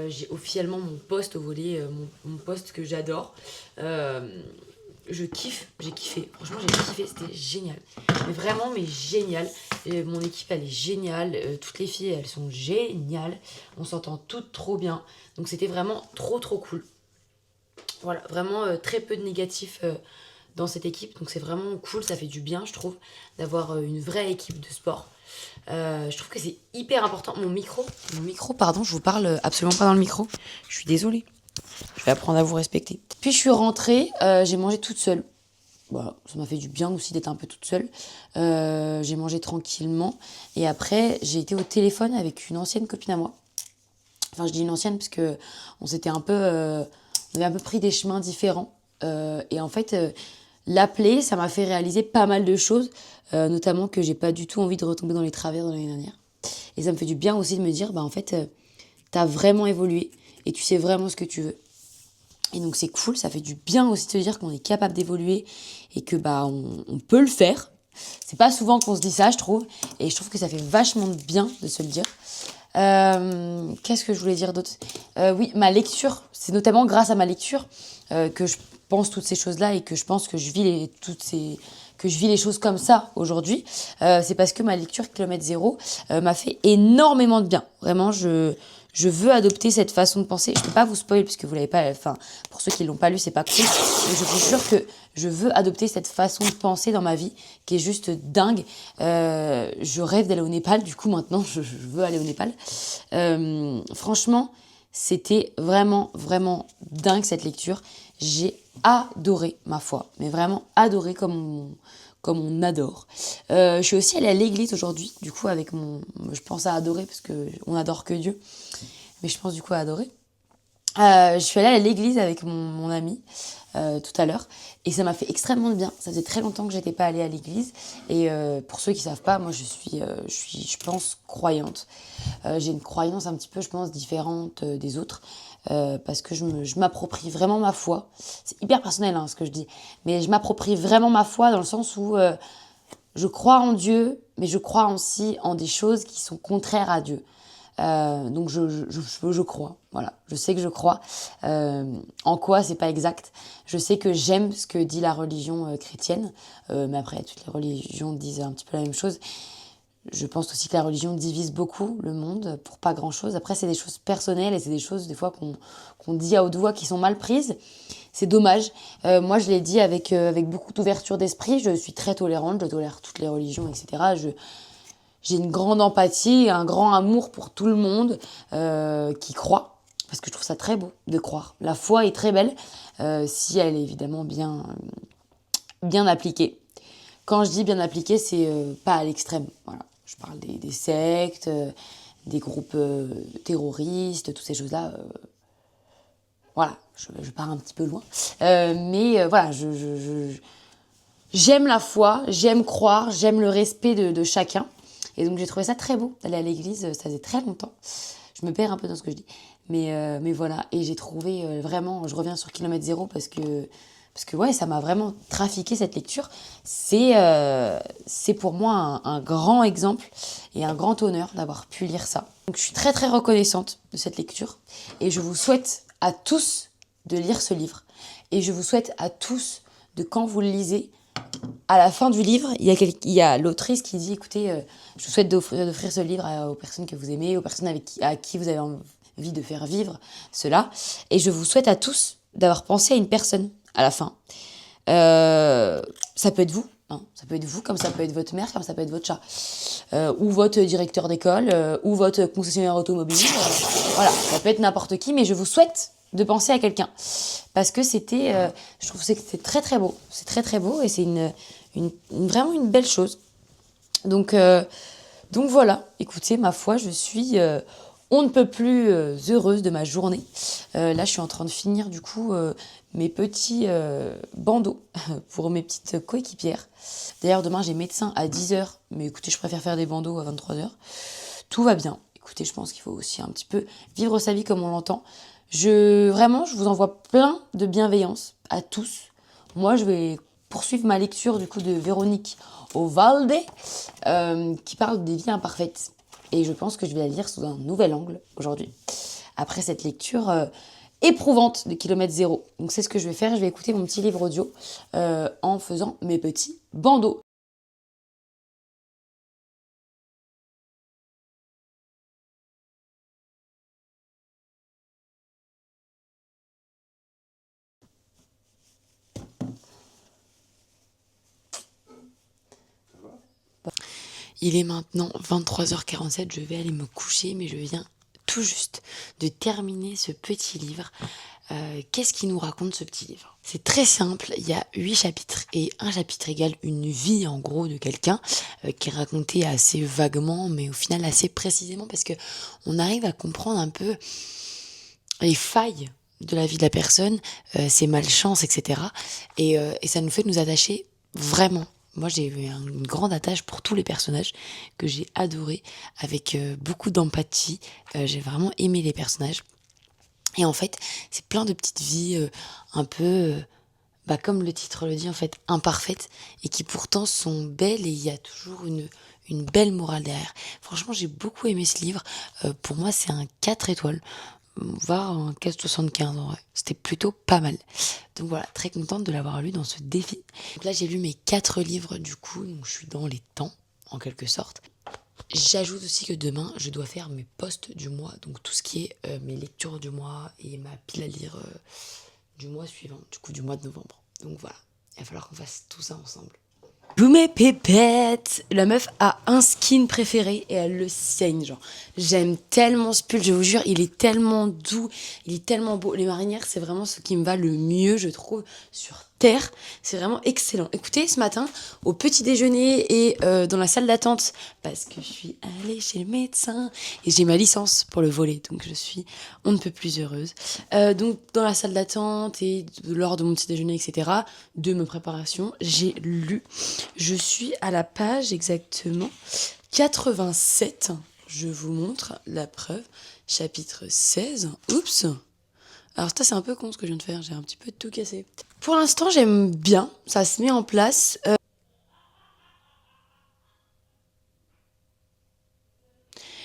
J'ai officiellement mon poste au volley, mon poste que j'adore. Je kiffe, j'ai kiffé. Franchement, j'ai kiffé, c'était génial. Mais vraiment, mais génial. Mon équipe, elle est géniale. Toutes les filles, elles sont géniales. On s'entend toutes trop bien. Donc, c'était vraiment trop, trop cool. Voilà, vraiment très peu de négatifs dans cette équipe. Donc, c'est vraiment cool. Ça fait du bien, je trouve, d'avoir une vraie équipe de sport. Je trouve que c'est hyper important. Mon micro, pardon, je vous parle absolument pas dans le micro. Je suis désolée. Je vais apprendre à vous respecter. Puis je suis rentrée, j'ai mangé toute seule. Voilà, ça m'a fait du bien aussi d'être un peu toute seule. J'ai mangé tranquillement. Et après, j'ai été au téléphone avec une ancienne copine à moi. Enfin, je dis une ancienne parce que on s'était un peu... on avait un peu pris des chemins différents. Et en fait, l'appeler, ça m'a fait réaliser pas mal de choses. Notamment que j'ai pas du tout envie de retomber dans les travers de l'année dernière. Et ça me fait du bien aussi de me dire, bah en fait, t'as vraiment évolué. Et tu sais vraiment ce que tu veux. Et donc c'est cool, ça fait du bien aussi de se dire qu'on est capable d'évoluer et que bah on peut le faire. C'est pas souvent qu'on se dit ça, je trouve. Et je trouve que ça fait vachement de bien de se le dire. Qu'est-ce que je voulais dire d'autre? Oui, ma lecture. C'est notamment grâce à ma lecture que je pense toutes ces choses-là et que je pense que je vis les choses comme ça aujourd'hui. C'est parce que ma lecture Kilomètre Zéro m'a fait énormément de bien. Vraiment, je veux adopter cette façon de penser. Je peux pas vous spoiler parce que vous l'avez pas. Enfin, pour ceux qui l'ont pas lu, c'est pas cool. Mais je vous jure que je veux adopter cette façon de penser dans ma vie qui est juste dingue. Je rêve d'aller au Népal. Du coup, maintenant, je veux aller au Népal. Franchement, c'était vraiment, vraiment dingue cette lecture. J'ai adoré, ma foi. Mais vraiment adoré comme on adore. Je suis aussi allée à l'église aujourd'hui, du coup, avec je pense à adorer, parce qu'on adore que Dieu. Mais je pense du coup à adorer. Je suis allée à l'église avec mon ami tout à l'heure. Et ça m'a fait extrêmement de bien. Ça faisait très longtemps que j'étais pas allée à l'église. Et pour ceux qui savent pas, moi je suis, je pense, croyante. J'ai une croyance un petit peu, je pense, différente des autres. Parce que je m'approprie vraiment ma foi. C'est hyper personnel ce que je dis. Mais je m'approprie vraiment ma foi dans le sens où je crois en Dieu, mais je crois aussi en des choses qui sont contraires à Dieu. Donc je crois, voilà. Je sais que je crois. En quoi, c'est pas exact. Je sais que j'aime ce que dit la religion chrétienne. Mais après, toutes les religions disent un petit peu la même chose. Je pense aussi que la religion divise beaucoup le monde pour pas grand-chose. Après, c'est des choses personnelles et c'est des choses, des fois, qu'on dit à haute voix qui sont mal prises. C'est dommage. Moi, je l'ai dit avec beaucoup d'ouverture d'esprit. Je suis très tolérante, je tolère toutes les religions, etc. J'ai une grande empathie, un grand amour pour tout le monde qui croit. Parce que je trouve ça très beau de croire. La foi est très belle si elle est évidemment bien appliquée. Quand je dis bien appliquée, c'est pas à l'extrême. Voilà. Je parle des sectes, des groupes terroristes, toutes ces choses-là. Voilà, je pars un petit peu loin. Mais voilà, j'aime la foi, j'aime croire, j'aime le respect de chacun. Et donc j'ai trouvé ça très beau d'aller à l'église, ça faisait très longtemps. Je me perds un peu dans ce que je dis. Mais voilà, et j'ai trouvé vraiment, je reviens sur Kilomètre Zéro parce que parce que ouais, ça m'a vraiment trafiqué cette lecture. C'est pour moi un grand exemple et un grand honneur d'avoir pu lire ça. Donc je suis très très reconnaissante de cette lecture et je vous souhaite à tous de lire ce livre. Et je vous souhaite à tous de, quand vous le lisez, à la fin du livre, il y a l'autrice qui dit, écoutez, je vous souhaite d'offrir ce livre aux personnes que vous aimez, aux personnes à qui vous avez envie de faire vivre cela. Et je vous souhaite à tous d'avoir pensé à une personne à la fin. Ça peut être vous, hein, ça peut être vous, comme ça peut être votre mère, comme ça peut être votre chat, ou votre directeur d'école, ou votre concessionnaire automobile. Voilà, ça peut être n'importe qui, mais je vous souhaite de penser à quelqu'un, parce que je trouve que c'est très très beau, c'est très très beau et c'est vraiment une belle chose. Donc voilà, écoutez, ma foi, je suis on ne peut plus heureuse de ma journée. Là, je suis en train de finir du coup mes petits bandeaux pour mes petites coéquipières. D'ailleurs, demain, j'ai médecin à 10h, mais écoutez, je préfère faire des bandeaux à 23h. Tout va bien. Écoutez, je pense qu'il faut aussi un petit peu vivre sa vie comme on l'entend. Vraiment, je vous envoie plein de bienveillance à tous. Moi, je vais poursuivre ma lecture du coup de Véronique Ovalde, qui parle des vies imparfaites. Et je pense que je vais la lire sous un nouvel angle aujourd'hui, après cette lecture éprouvante de Kilomètre Zéro. Donc c'est ce que je vais faire, je vais écouter mon petit livre audio en faisant mes petits bandeaux. Il est maintenant 23h47, je vais aller me coucher, mais je viens tout juste de terminer ce petit livre. Qu'est-ce qui nous raconte ce petit livre? C'est très simple, il y a 8 chapitres et un chapitre égale une vie en gros de quelqu'un qui est raconté assez vaguement, mais au final assez précisément, parce que on arrive à comprendre un peu les failles de la vie de la personne, ses malchances, etc. Et ça nous fait nous attacher vraiment. Moi, j'ai eu une grande attache pour tous les personnages que j'ai adorés, avec beaucoup d'empathie. J'ai vraiment aimé les personnages. Et en fait, c'est plein de petites vies un peu, comme le titre le dit, en fait, imparfaites, et qui pourtant sont belles, et il y a toujours une belle morale derrière. Franchement, j'ai beaucoup aimé ce livre. Pour moi, c'est un 4 étoiles, voire un 4,75 en vrai. C'était plutôt pas mal. Donc voilà, très contente de l'avoir lu dans ce défi. Donc là, j'ai lu mes 4 livres du coup, donc je suis dans les temps, en quelque sorte. J'ajoute aussi que demain, je dois faire mes posts du mois, donc tout ce qui est mes lectures du mois et ma pile à lire du mois suivant, du coup du mois de novembre. Donc voilà, il va falloir qu'on fasse tout ça ensemble. Je vous mets pépette. La meuf a un skin préféré et elle le saigne, genre. J'aime tellement ce pull, je vous jure, il est tellement doux, il est tellement beau. Les marinières, c'est vraiment ce qui me va le mieux, je trouve, sur terre. C'est vraiment excellent. Écoutez, ce matin, au petit déjeuner et dans la salle d'attente, parce que je suis allée chez le médecin et j'ai ma licence pour le volet, donc je suis on ne peut plus heureuse. Donc dans la salle d'attente et lors de mon petit déjeuner, etc., de ma préparation, j'ai lu. Je suis à la page exactement 87. Je vous montre la preuve. Chapitre 16. Oups. Alors ça, c'est un peu con ce que je viens de faire. J'ai un petit peu tout cassé. Pour l'instant, j'aime bien. Ça se met en place.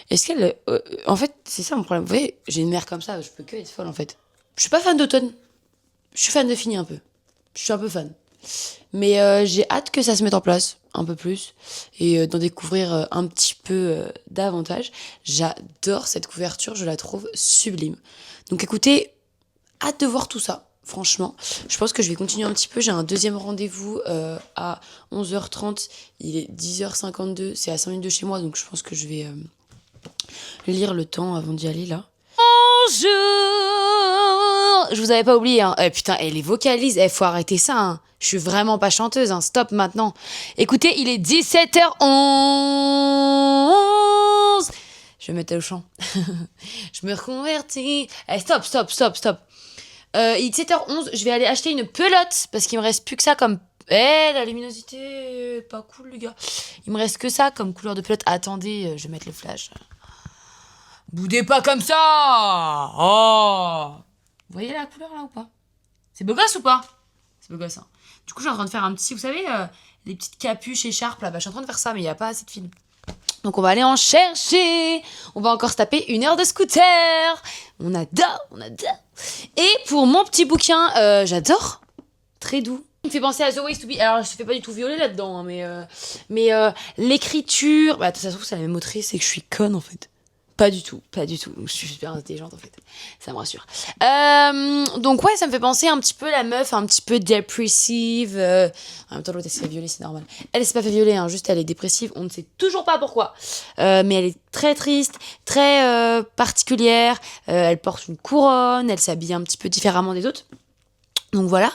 Est-ce qu'elle... en fait, c'est ça mon problème. Vous voyez, j'ai une mère comme ça. Je peux que être folle, en fait. Je suis pas fan d'automne. Je suis fan de fini un peu. Je suis un peu fan. Mais j'ai hâte que ça se mette en place un peu plus et d'en découvrir un petit peu davantage. J'adore cette couverture, je la trouve sublime. Donc écoutez, hâte de voir tout ça, franchement. Je pense que je vais continuer un petit peu. J'ai un deuxième rendez-vous à 11h30. Il est 10h52, c'est à 5 minutes de chez moi, donc je pense que je vais lire le temps avant d'y aller là. Bonjour. Je vous avais pas oublié, hein. Putain, les vocalises, faut arrêter ça, hein. Je suis vraiment pas chanteuse, hein. Stop maintenant. Écoutez, il est 17h11. Je vais mettre au chant. Je me reconvertis. Stop, stop, stop, stop. Il est 17h11, je vais aller acheter une pelote, parce qu'il me reste plus que ça comme... la luminosité, pas cool, les gars. Il me reste que ça comme couleur de pelote. Attendez, je vais mettre le flash. Boudez pas comme ça. Oh. Vous voyez la couleur là ou pas? C'est beau gosse ou pas? C'est beau gosse, hein. Du coup, je suis en train de faire un petit, vous savez, les petites capuches écharpes là. Bah, je suis en train de faire ça, mais il n'y a pas assez de fil. Donc, on va aller en chercher. On va encore se taper 1 heure de scooter. On adore, on adore. Et pour mon petit bouquin, j'adore. Très doux. Il me fait penser à The Ways to Be. Alors, je ne fais pas du tout violer là-dedans, hein, mais l'écriture. Bah, ça se trouve, c'est la même autrice, c'est que je suis conne en fait. Pas du tout, pas du tout. Je suis super intelligente en fait. Ça me rassure. Donc ouais, ça me fait penser un petit peu la meuf, un petit peu dépressive. En même temps, l'autre elle s'est fait violer, c'est normal. Elle s'est pas fait violer, hein, juste elle est dépressive. On ne sait toujours pas pourquoi. Mais elle est très triste, très particulière. Elle porte une couronne, elle s'habille un petit peu différemment des autres. Donc voilà.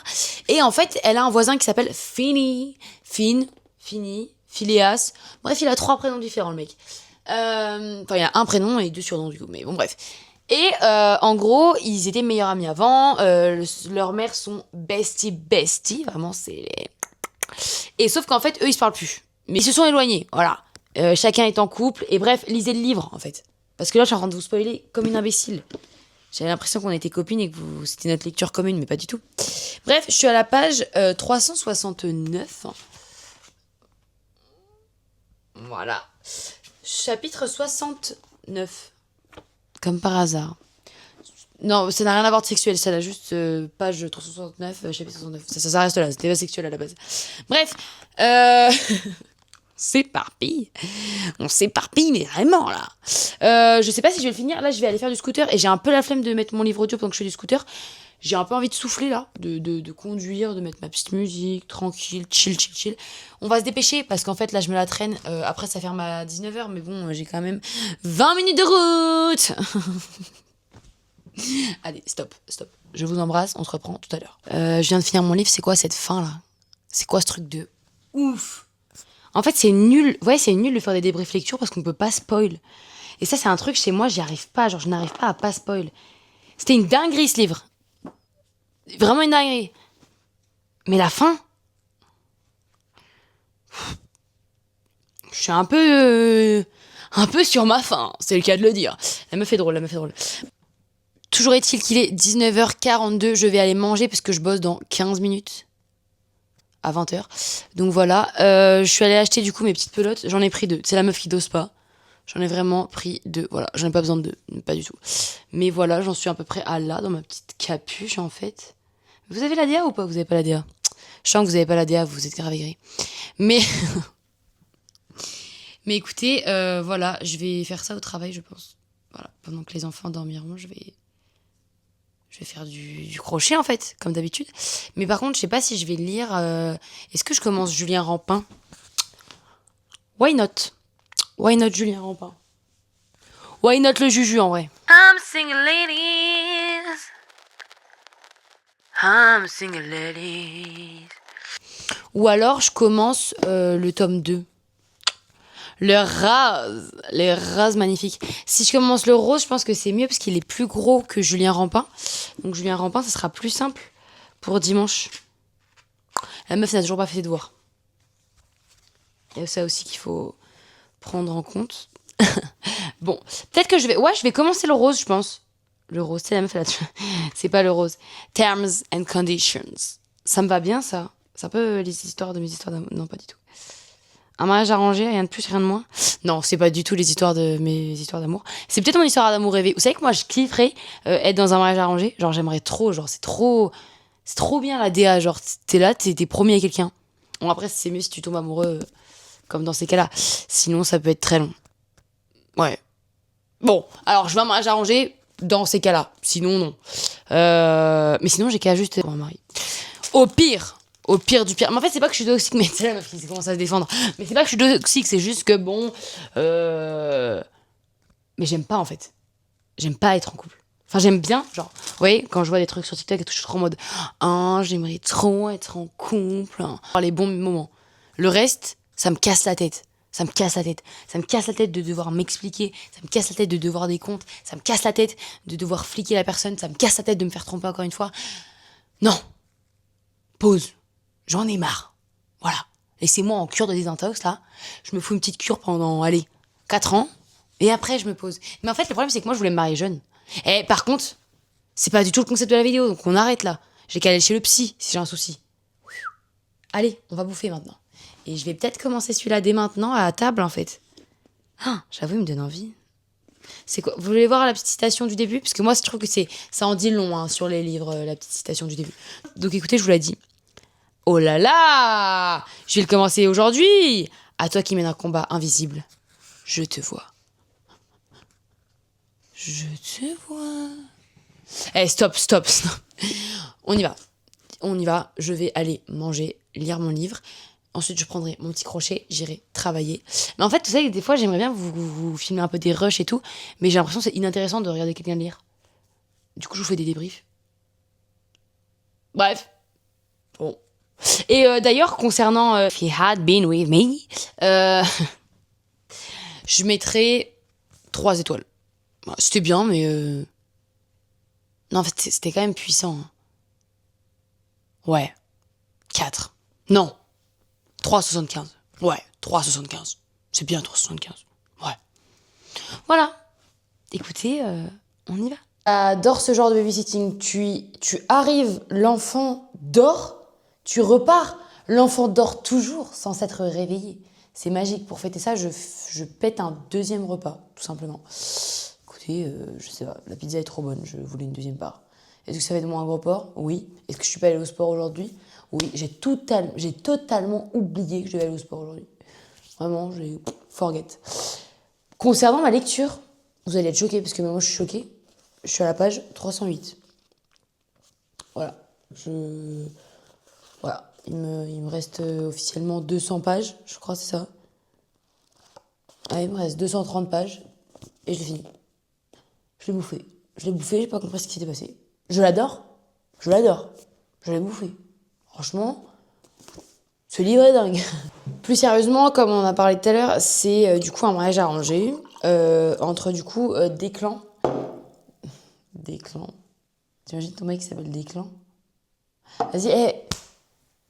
Et en fait, elle a un voisin qui s'appelle Finny. Finny, Phileas. Bref, il a 3 prénoms différents, le mec. Enfin, il y a un prénom et 2 surnoms, du coup. Mais bon, bref. Et en gros, ils étaient meilleurs amis avant. Leurs mères sont bestie. Vraiment, c'est... Et sauf qu'en fait, eux, ils se parlent plus. Mais ils se sont éloignés, voilà. Chacun est en couple. Et bref, lisez le livre, en fait. Parce que là, je suis en train de vous spoiler comme une imbécile. J'avais l'impression qu'on était copines et que c'était notre lecture commune, mais pas du tout. Bref, je suis à la page 369. Voilà. Chapitre 69. Comme par hasard. Non, ça n'a rien à voir de sexuel, ça a juste page 369, chapitre 69. Ça reste là, c'était pas sexuel à la base. Bref, on s'éparpille, mais vraiment là. Je sais pas si je vais le finir. Là, je vais aller faire du scooter et j'ai un peu la flemme de mettre mon livre audio pendant que je fais du scooter. J'ai un peu envie de souffler là, de conduire, de mettre ma petite musique, tranquille, chill. On va se dépêcher parce qu'en fait là je me la traîne. Après ça ferme à 19h, mais bon, j'ai quand même 20 minutes de route. Allez, stop. Je vous embrasse, on se reprend tout à l'heure. Je viens de finir mon livre, c'est quoi cette fin là? C'est quoi ce truc de ouf? En fait, c'est nul. Ouais, c'est nul de faire des débriefs lecture parce qu'on peut pas spoil. Et ça, c'est un truc chez moi, j'y arrive pas. Genre, je n'arrive pas à pas spoil. C'était une dinguerie ce livre. Vraiment une dinguerie. Mais la fin. Je suis un peu sur ma faim, c'est le cas de le dire. La meuf est drôle. Toujours est-il qu'il est 19h42, je vais aller manger parce que je bosse dans 15 minutes. À 20h. Donc voilà, je suis allée acheter du coup mes petites pelotes, j'en ai pris 2. C'est la meuf qui dose pas. J'en ai vraiment pris 2. Voilà, j'en ai pas besoin de 2, pas du tout. Mais voilà, j'en suis à peu près à là, dans ma petite capuche en fait. Vous avez la DA ou pas? Vous avez pas la DA? Je sens que vous avez pas la DA, vous êtes grave aigri. Mais... Mais écoutez, voilà, je vais faire ça au travail, je pense. Voilà, pendant que les enfants dormiront, je vais faire du crochet, en fait, comme d'habitude. Mais par contre, je sais pas si je vais lire... Est-ce que je commence Julien Rampin? Why not? Why not Julien Rampin? Why not le Juju, en vrai? I'm single ladies. Ou alors, je commence le tome 2. Les rases magnifiques. Si je commence le rose, je pense que c'est mieux parce qu'il est plus gros que Julien Rampin. Donc Julien Rampin, ça sera plus simple pour dimanche. La meuf n'a toujours pas fait ses devoirs. Il y a ça aussi qu'il faut prendre en compte. Bon, peut-être que je vais commencer le rose, je pense. Le rose, c'est la meuf là. C'est pas le rose. Terms and conditions. Ça me va bien, ça. C'est un peu les histoires de mes histoires d'amour. Non, pas du tout. Un mariage arrangé, rien de plus, rien de moins. Non, c'est pas du tout les histoires de mes histoires d'amour. C'est peut-être mon histoire d'amour rêvée. Vous savez que moi, je kifferais être dans un mariage arrangé. Genre, j'aimerais trop. Genre, c'est trop bien la DA. Genre, t'es là, t'es promis à quelqu'un. Bon, après, c'est mieux si tu tombes amoureux, comme dans ces cas-là. Sinon, ça peut être très long. Ouais. Bon, alors, je veux un mariage arrangé dans ces cas-là. Sinon, non. Mais sinon, j'ai qu'à juste pour un mari. Au pire du pire. Mais en fait, c'est pas que je suis toxique, mais c'est la meuf qui commence à se défendre. Mais c'est pas que je suis toxique, c'est juste que bon. Mais j'aime pas en fait. J'aime pas être en couple. Enfin, j'aime bien, genre, vous voyez, quand je vois des trucs sur TikTok et tout, je suis trop en mode j'aimerais trop être en couple. Les bons moments. Le reste, ça me casse la tête. Ça me casse la tête de devoir m'expliquer. Ça me casse la tête de devoir des comptes. Ça me casse la tête de devoir fliquer la personne. Ça me casse la tête de me faire tromper encore une fois. Non. Pause. J'en ai marre. Voilà. Laissez-moi en cure de désintox, là. Je me fous une petite cure pendant, 4 ans. Et après, je me pose. Mais en fait, le problème, c'est que moi, je voulais me marier jeune. Et par contre, c'est pas du tout le concept de la vidéo, donc on arrête là. J'ai qu'à aller chez le psy, si j'ai un souci. Allez, on va bouffer maintenant. Et je vais peut-être commencer celui-là dès maintenant à la table, en fait. Ah, j'avoue, il me donne envie. C'est quoi? Vous voulez voir la petite citation du début? Parce que moi, je trouve que ça en dit long, hein, sur les livres, la petite citation du début. Donc écoutez, je vous l'ai dit. Oh là là! Je vais le commencer aujourd'hui! À toi qui mène un combat invisible. Je te vois. Je te vois. Eh, stop. On y va. On y va. Je vais aller manger, lire mon livre. Ensuite, je prendrai mon petit crochet, j'irai travailler. Mais en fait, vous savez, des fois, j'aimerais bien vous filmer un peu des rushs et tout, mais j'ai l'impression que c'est inintéressant de regarder quelqu'un lire. Du coup, je vous fais des débriefs. Bref. Bon. Et d'ailleurs, concernant If he had been with me, je mettrais 3 étoiles. C'était bien, mais... Non, en fait, c'était quand même puissant. Hein. Ouais. 4. Non. 3,75. Ouais, 3,75. C'est bien 3,75. Ouais. Voilà. Écoutez, on y va. J'adore ce genre de babysitting. Tu arrives, l'enfant dort, tu repars, l'enfant dort toujours sans s'être réveillé. C'est magique. Pour fêter ça, je pète un deuxième repas, tout simplement. Écoutez, je sais pas, la pizza est trop bonne, je voulais une deuxième part. Est-ce que ça fait de moi un gros porc? Oui. Est-ce que je suis pas allée au sport aujourd'hui? Oui. J'ai totalement oublié que je devais aller au sport aujourd'hui. Vraiment, j'ai forget. Concernant ma lecture, vous allez être choqués, parce que même moi je suis choquée. Je suis à la page 308. Voilà. Voilà. Il me reste officiellement 200 pages, je crois, c'est ça. Ah, il me reste 230 pages, et je l'ai fini. Je l'ai bouffé. J'ai pas compris ce qui s'était passé. Je l'adore. Je l'ai bouffé. Franchement, ce livre est dingue. Plus sérieusement, comme on en a parlé tout à l'heure, c'est du coup un mariage arrangé entre du coup Déclan. Déclan. T'imagines ton mec qui s'appelle Déclan? Vas-y,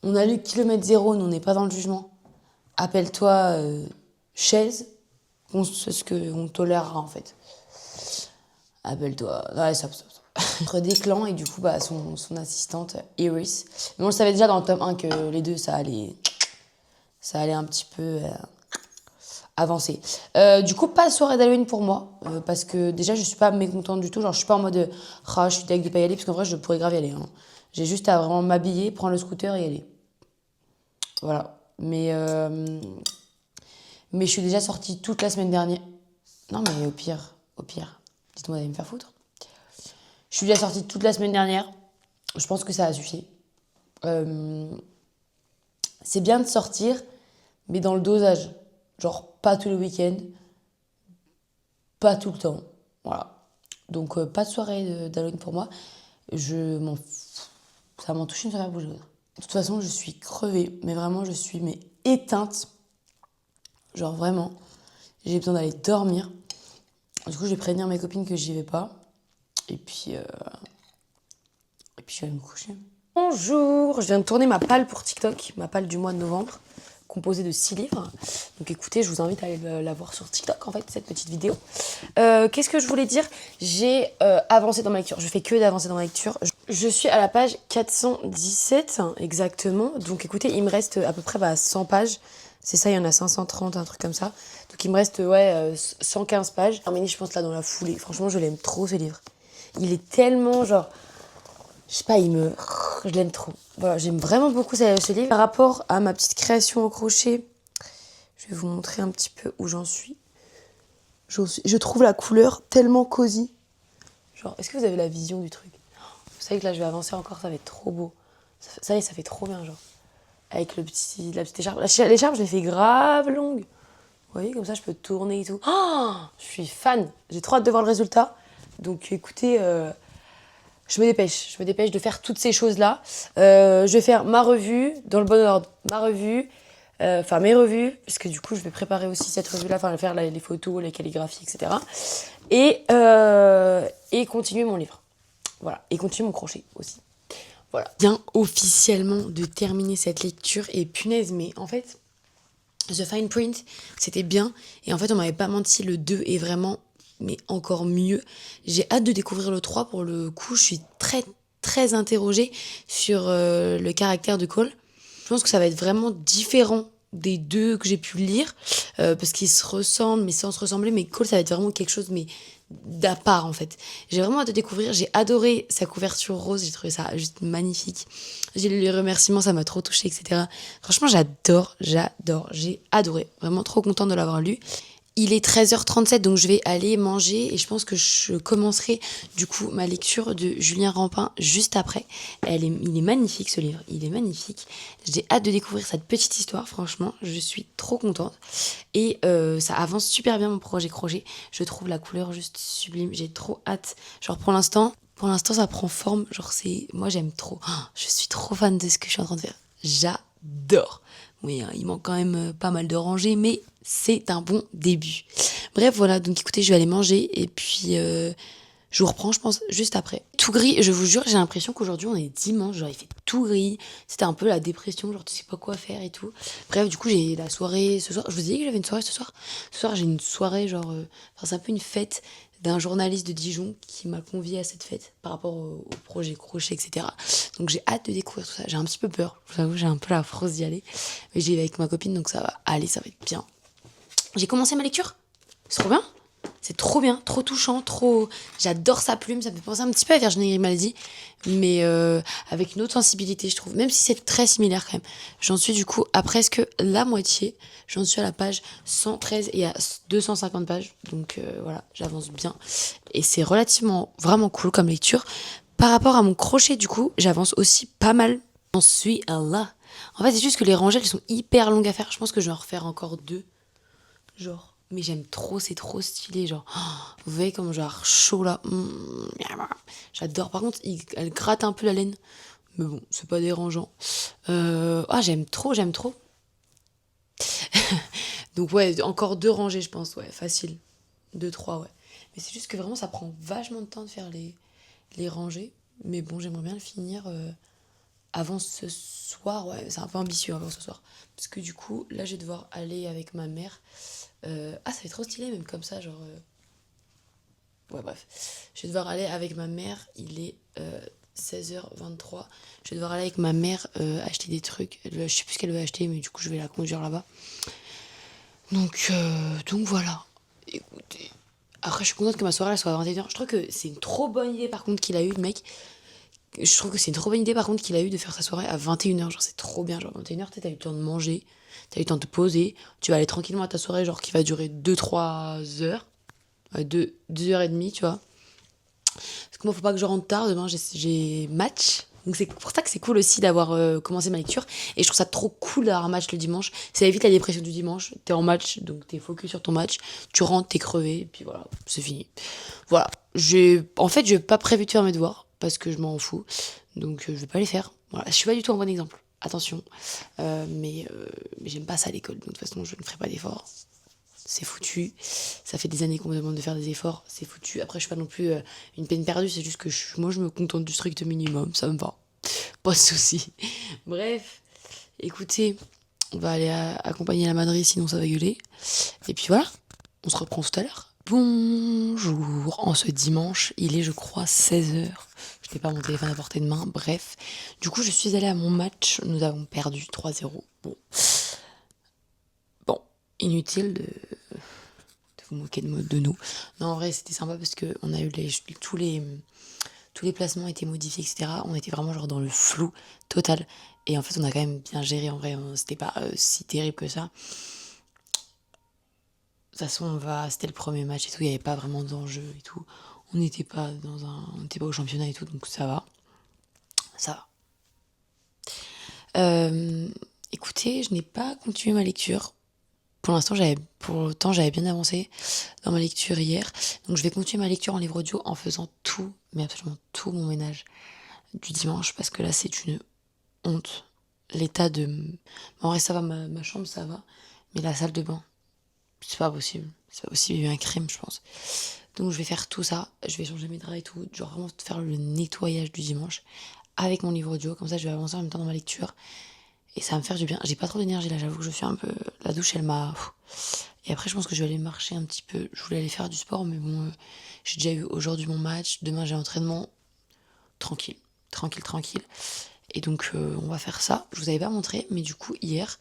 on a lu Kilomètre Zéro, nous on n'est pas dans le jugement. Appelle-toi Chaise, c'est ce qu'on tolérera en fait. Appelle-toi. Ouais, stop. Entre Déclan et du coup son assistante Iris. Mais on le savait déjà dans le tome 1 que les deux ça allait un petit peu avancer. Du coup, pas de soirée d'Halloween pour moi, parce que déjà je suis pas mécontente du tout, genre je suis pas en mode je suis deg de pas y aller, parce qu'en vrai je pourrais grave y aller. Hein. J'ai juste à vraiment m'habiller, prendre le scooter et y aller. Voilà. Mais je suis déjà sortie toute la semaine dernière. Non mais au pire, dites-moi d'aller me faire foutre. Je suis déjà sortie toute la semaine dernière. Je pense que ça a suffi. C'est bien de sortir, mais dans le dosage. Genre, pas tous les week-ends, pas tout le temps. Voilà. Donc, pas de soirée d'Halloween pour moi. Je m'en fous. Ça m'en touche une soirée bouger. De toute façon, je suis crevée. Mais vraiment, je suis éteinte. Genre, vraiment. J'ai besoin d'aller dormir. Du coup, je vais prévenir mes copines que j'y vais pas. Et puis je vais aller me coucher. Bonjour, je viens de tourner ma palle pour TikTok, ma palle du mois de novembre, composée de 6 livres. Donc écoutez, je vous invite à aller la voir sur TikTok, en fait, cette petite vidéo. Qu'est-ce que je voulais dire? J'ai avancé dans ma lecture, je fais que d'avancer dans ma lecture. Je suis à la page 417, exactement. Donc écoutez, il me reste à peu près 100 pages. C'est ça, il y en a 530, un truc comme ça. Donc il me reste 115 pages. Terminé, je pense, là, dans la foulée. Franchement, je l'aime trop, ce livre. Il est tellement, genre... Je sais pas, je l'aime trop. Voilà, j'aime vraiment beaucoup ce livre. Par rapport à ma petite création au crochet, je vais vous montrer un petit peu où j'en suis. Je trouve la couleur tellement cosy. Genre, est-ce que vous avez la vision du truc? Vous savez que là, je vais avancer encore, ça va être trop beau. Ça y est, ça fait trop bien, genre. Avec la petite écharpe. L'écharpe, je l'ai fait grave longue. Vous voyez, comme ça, je peux tourner et tout. Oh, je suis fan. J'ai trop hâte de voir le résultat. Donc, écoutez... Je me dépêche de faire toutes ces choses-là. Je vais faire ma revue, dans le bon ordre, mes revues, parce que du coup, je vais préparer aussi cette revue-là, faire les photos, les calligraphies, etc. Et continuer mon livre. Voilà, et continuer mon crochet aussi. Voilà. Bien officiellement de terminer cette lecture, et punaise, mais en fait, The Fine Print, c'était bien, et en fait, on m'avait pas menti, le 2 est vraiment... mais encore mieux. J'ai hâte de découvrir le 3 pour le coup. Je suis très, très interrogée sur le caractère de Cole. pense que ça va être vraiment différent des deux que j'ai pu lire, parce qu'ils se ressemblent, mais sans se ressembler. Mais Cole, ça va être vraiment quelque chose, mais d'à part, en fait. J'ai vraiment hâte de découvrir. J'ai adoré sa couverture rose. J'ai trouvé ça juste magnifique. J'ai lu les remerciements, ça m'a trop touchée, etc. Franchement, j'adore. J'ai adoré. Vraiment trop contente de l'avoir lu. Il est 13h37, donc je vais aller manger et je pense que je commencerai du coup ma lecture de Julien Rampin juste après. Il est magnifique ce livre, il est magnifique. J'ai hâte de découvrir cette petite histoire, franchement, je suis trop contente. Et ça avance super bien mon projet crochet. Je trouve la couleur juste sublime, j'ai trop hâte. Genre pour l'instant ça prend forme, genre moi j'aime trop. Oh, je suis trop fan de ce que je suis en train de faire. J'adore. Oui, hein, il manque quand même pas mal de rangées, mais c'est un bon début. Bref, voilà, donc écoutez, je vais aller manger et puis je vous reprends, je pense, juste après. Tout gris, je vous jure, j'ai l'impression qu'aujourd'hui on est dimanche, genre il fait tout gris. C'était un peu la dépression, genre tu sais pas quoi faire et tout. Bref, du coup, j'ai la soirée ce soir. Je vous ai dit que j'avais une soirée ce soir. Ce soir, j'ai une soirée, genre, enfin, c'est un peu une fête d'un journaliste de Dijon qui m'a convié à cette fête par rapport au projet crochet, etc. Donc j'ai hâte de découvrir tout ça. J'ai un petit peu peur, je vous avoue, j'ai un peu la frousse d'y aller. Mais j'y vais avec ma copine, donc ça va aller, ça va être bien. J'ai commencé ma lecture. C'est trop bien. C'est trop bien, trop touchant, trop. J'adore sa plume, ça me fait penser un petit peu à Virginie Grimaldi, mais avec une autre sensibilité, je trouve. Même si c'est très similaire quand même. J'en suis du coup à presque la moitié. J'en suis à la page 113 et à 250 pages. Donc voilà, j'avance bien. Et c'est relativement vraiment cool comme lecture. Par rapport à mon crochet, du coup, j'avance aussi pas mal. J'en suis à là. En fait, c'est juste que les rangées, elles sont hyper longues à faire. Je pense que je vais en refaire encore deux. Genre. Mais j'aime trop, c'est trop stylé. Genre, oh, vous voyez comme genre chaud là. J'adore. Par contre, elle gratte un peu la laine. Mais bon, c'est pas dérangeant. Ah, j'aime trop, j'aime trop. Donc ouais, encore deux rangées, je pense. Ouais, facile. Deux, trois, ouais. Mais c'est juste que vraiment, ça prend vachement de temps de faire les rangées. Mais bon, j'aimerais bien le finir avant ce soir. Ouais, c'est un peu ambitieux avant ce soir. Parce que du coup, là, je vais devoir aller avec ma mère. Ah, ça va être trop stylé, même comme ça, genre. Ouais, bref. Je vais devoir aller avec ma mère. Il est 16h23. Je vais devoir aller avec ma mère acheter des trucs. Je sais plus ce qu'elle veut acheter, mais du coup, je vais la conduire là-bas. Donc voilà. Écoutez. Après, je suis contente que ma soirée elle soit à 21h. Je trouve que c'est une trop bonne idée, par contre, qu'il a eu, le mec. Je trouve que c'est une trop bonne idée, par contre, qu'il a eu de faire sa soirée à 21h. Genre, c'est trop bien. Genre, 21h, t'as eu le temps de manger. T'as eu le temps de te poser. Tu vas aller tranquillement à ta soirée, genre, qui va durer 2-3 heures. 2 heures et demie, tu vois. Parce que moi, faut pas que je rentre tard. Demain, j'ai match. Donc, c'est pour ça que c'est cool aussi d'avoir commencé ma lecture. Et je trouve ça trop cool d'avoir un match le dimanche. Ça évite la dépression du dimanche. T'es en match, donc t'es focus sur ton match. Tu rentres, t'es crevé. Et puis voilà, c'est fini. Voilà. En fait, je n'ai pas prévu de faire mes devoirs. Parce que je m'en fous. Donc, je vais pas les faire. Voilà. Je suis pas du tout un bon exemple. Attention. Mais j'aime pas ça à l'école. Donc, de toute façon, je ne ferai pas d'efforts. C'est foutu. Ça fait des années qu'on me demande de faire des efforts, c'est foutu. Après, je suis pas non plus une peine perdue, c'est juste que moi, je me contente du strict minimum, ça me va. Pas de soucis. Bref, écoutez, on va aller accompagner la madrée, sinon ça va gueuler. Et puis voilà, on se reprend tout à l'heure. Bonjour, en ce dimanche, il est, je crois, 16h. Je n'ai pas mon téléphone à portée de main, bref. Du coup, je suis allée à mon match, nous avons perdu 3-0. Bon, inutile de vous moquer de nous. Non, en vrai, c'était sympa parce que on a eu tous les placements étaient modifiés, etc. On était vraiment genre dans le flou total. Et en fait, on a quand même bien géré. En vrai, c'était pas si terrible que ça. De toute façon, c'était le premier match et tout. Il n'y avait pas vraiment d'enjeu et tout. On n'était pas au championnat et tout, donc ça va. Ça va. Écoutez, je n'ai pas continué ma lecture. Pour autant, j'avais bien avancé dans ma lecture hier. Donc, je vais continuer ma lecture en livre audio en faisant tout, mais absolument tout mon ménage du dimanche. Parce que là, c'est une honte. L'état de... En vrai, ça va, ma chambre, ça va. Mais la salle de bain, c'est pas possible. C'est pas possible, il y a eu un crime, je pense. Donc, je vais faire tout ça. Je vais changer mes draps et tout. Genre, vraiment faire le nettoyage du dimanche avec mon livre audio. Comme ça, je vais avancer en même temps dans ma lecture. Et ça va me faire du bien. J'ai pas trop d'énergie là, j'avoue que je suis un peu... La douche, elle m'a... Et après, je pense que je vais aller marcher un petit peu. Je voulais aller faire du sport, mais bon, j'ai déjà eu aujourd'hui mon match. Demain, j'ai entraînement. Tranquille. Et donc on va faire ça. Je vous avais pas montré, mais du coup hier,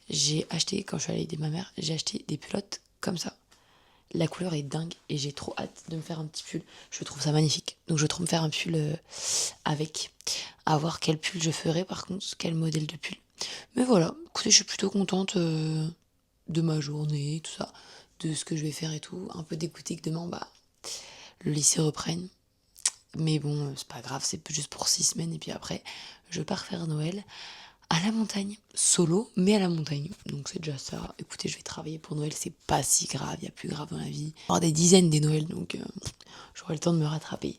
j'ai acheté, quand je suis allée aider ma mère, j'ai acheté des culottes comme ça. La couleur est dingue et j'ai trop hâte de me faire un petit pull. Je trouve ça magnifique. Donc je vais trop me faire un pull avec. À voir quel pull je ferai par contre, quel modèle de pull. Mais voilà, écoutez, je suis plutôt contente de ma journée, tout ça, de ce que je vais faire et tout. Un peu dégoûtée que demain, le lycée reprenne. Mais bon, c'est pas grave, c'est juste pour 6 semaines et puis après, je pars faire Noël à la montagne, solo, mais à la montagne. Donc c'est déjà ça. Écoutez, je vais travailler pour Noël, c'est pas si grave, il y a plus grave dans la vie. Il y aura des dizaines des Noëls, donc j'aurai le temps de me rattraper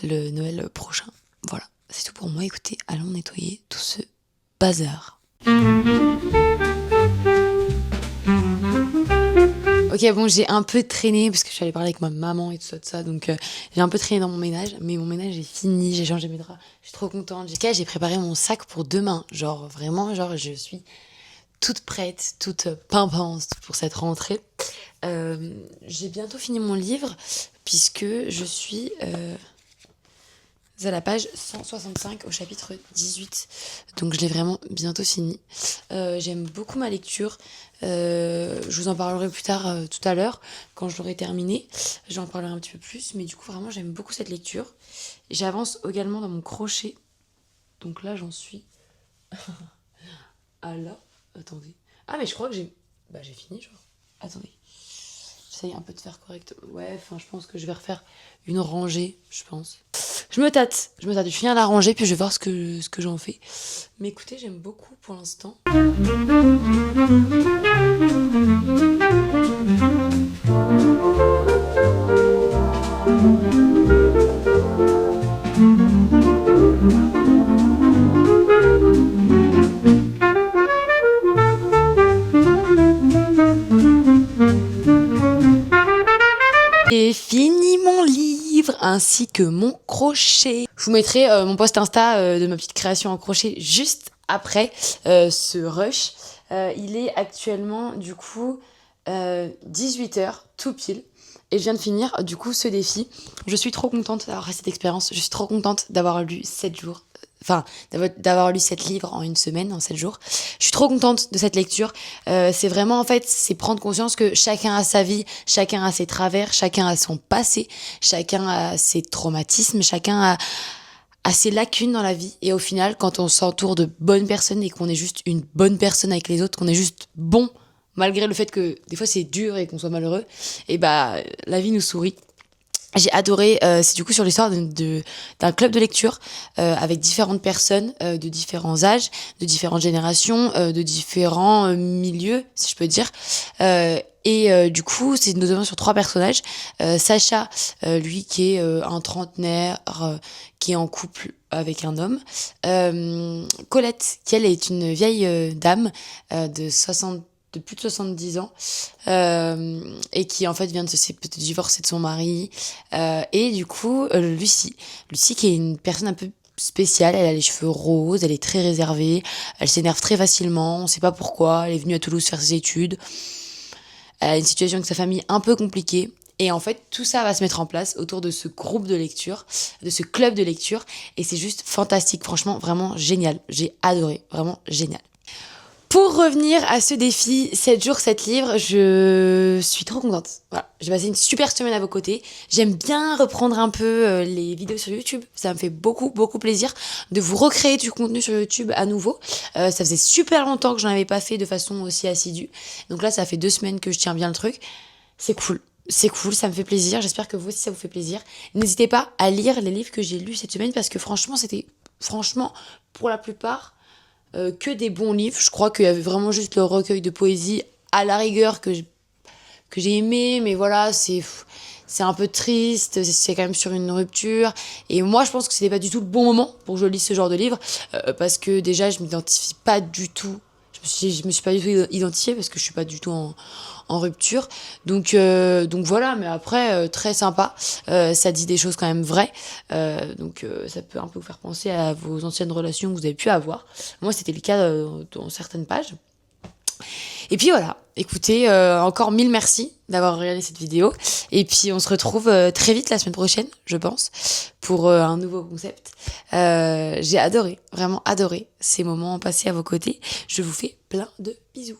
le Noël prochain. Voilà, c'est tout pour moi. Écoutez, allons nettoyer tout ce bazar. Ok, bon, j'ai un peu traîné parce que je suis allée parler avec ma maman et tout ça, donc j'ai un peu traîné dans mon ménage, mais mon ménage est fini, j'ai changé mes draps, je suis trop contente. J'ai préparé mon sac pour demain, genre vraiment, genre je suis toute prête, toute pimpante pour cette rentrée. J'ai bientôt fini mon livre puisque je suis à la page 165 au chapitre 18. Donc je l'ai vraiment bientôt fini. J'aime beaucoup ma lecture. Je vous en parlerai plus tard tout à l'heure quand je l'aurai terminé. J'en parlerai un petit peu plus. Mais du coup vraiment j'aime beaucoup cette lecture. J'avance également dans mon crochet. Donc là j'en suis... ah là, attendez. Ah mais je crois que j'ai fini genre. Attendez. J'essaye un peu de faire correct. Ouais, enfin je pense que je vais refaire une rangée, je pense. Je me tâte. Je finis à la rangée, puis je vais voir ce que j'en fais. Mais écoutez, j'aime beaucoup pour l'instant. J'ai fini mon livre ainsi que mon crochet. Je vous mettrai mon post Insta de ma petite création en crochet juste après ce rush. Il est actuellement du coup 18h tout pile. Et je viens de finir du coup ce défi. Je suis trop contente d'avoir fait cette expérience. Je suis trop contente d'avoir lu 7 jours. Enfin, d'avoir lu 7 livres en une semaine, en 7 jours. Je suis trop contente de cette lecture. C'est vraiment, en fait, c'est prendre conscience que chacun a sa vie, chacun a ses travers, chacun a son passé, chacun a ses traumatismes, chacun a ses lacunes dans la vie. Et au final, quand on s'entoure de bonnes personnes et qu'on est juste une bonne personne avec les autres, qu'on est juste bon, malgré le fait que des fois c'est dur et qu'on soit malheureux, et la vie nous sourit. J'ai adoré, c'est du coup sur l'histoire d'un club de lecture avec différentes personnes de différents âges, de différentes générations, de différents milieux, si je peux dire. Du coup, c'est notamment sur 3 personnages. Sacha, lui qui est un trentenaire, qui est en couple avec un homme. Colette, qui elle est une vieille dame de plus de 70 ans et qui en fait vient de se divorcer de son mari et du coup Lucie qui est une personne un peu spéciale, elle a les cheveux roses, elle est très réservée, elle s'énerve très facilement, on sait pas pourquoi, elle est venue à Toulouse faire ses études, elle a une situation avec sa famille un peu compliquée. Et en fait, tout ça va se mettre en place autour de ce groupe de lecture, de ce club de lecture. Et c'est juste fantastique, franchement, vraiment génial. J'ai adoré, vraiment génial. Pour revenir à ce défi, 7 jours, 7 livres, je suis trop contente. Voilà, j'ai passé une super semaine à vos côtés. J'aime bien reprendre un peu les vidéos sur YouTube. Ça me fait beaucoup, beaucoup plaisir de vous recréer du contenu sur YouTube à nouveau. Ça faisait super longtemps que j'en avais pas fait de façon aussi assidue. Donc là, ça fait 2 semaines que je tiens bien le truc. C'est cool. C'est cool, ça me fait plaisir. J'espère que vous aussi, ça vous fait plaisir. N'hésitez pas à lire les livres que j'ai lus cette semaine parce que franchement, pour la plupart... que des bons livres. Je crois qu'il y avait vraiment juste le recueil de poésie à la rigueur que j'ai aimé, mais voilà, c'est un peu triste, c'est quand même sur une rupture. Et moi, je pense que c'était pas du tout le bon moment pour que je lise ce genre de livre, parce que déjà, je m'identifie pas du tout. Je me suis pas du tout identifiée parce que je suis pas du tout en rupture. Donc voilà, mais après, très sympa. Ça dit des choses quand même vraies. Ça peut un peu vous faire penser à vos anciennes relations que vous avez pu avoir. Moi, c'était le cas dans certaines pages. Et puis voilà, écoutez, encore mille merci d'avoir regardé cette vidéo. Et puis on se retrouve très vite la semaine prochaine, je pense, pour un nouveau concept. J'ai adoré, vraiment adoré ces moments passés à vos côtés. Je vous fais plein de bisous.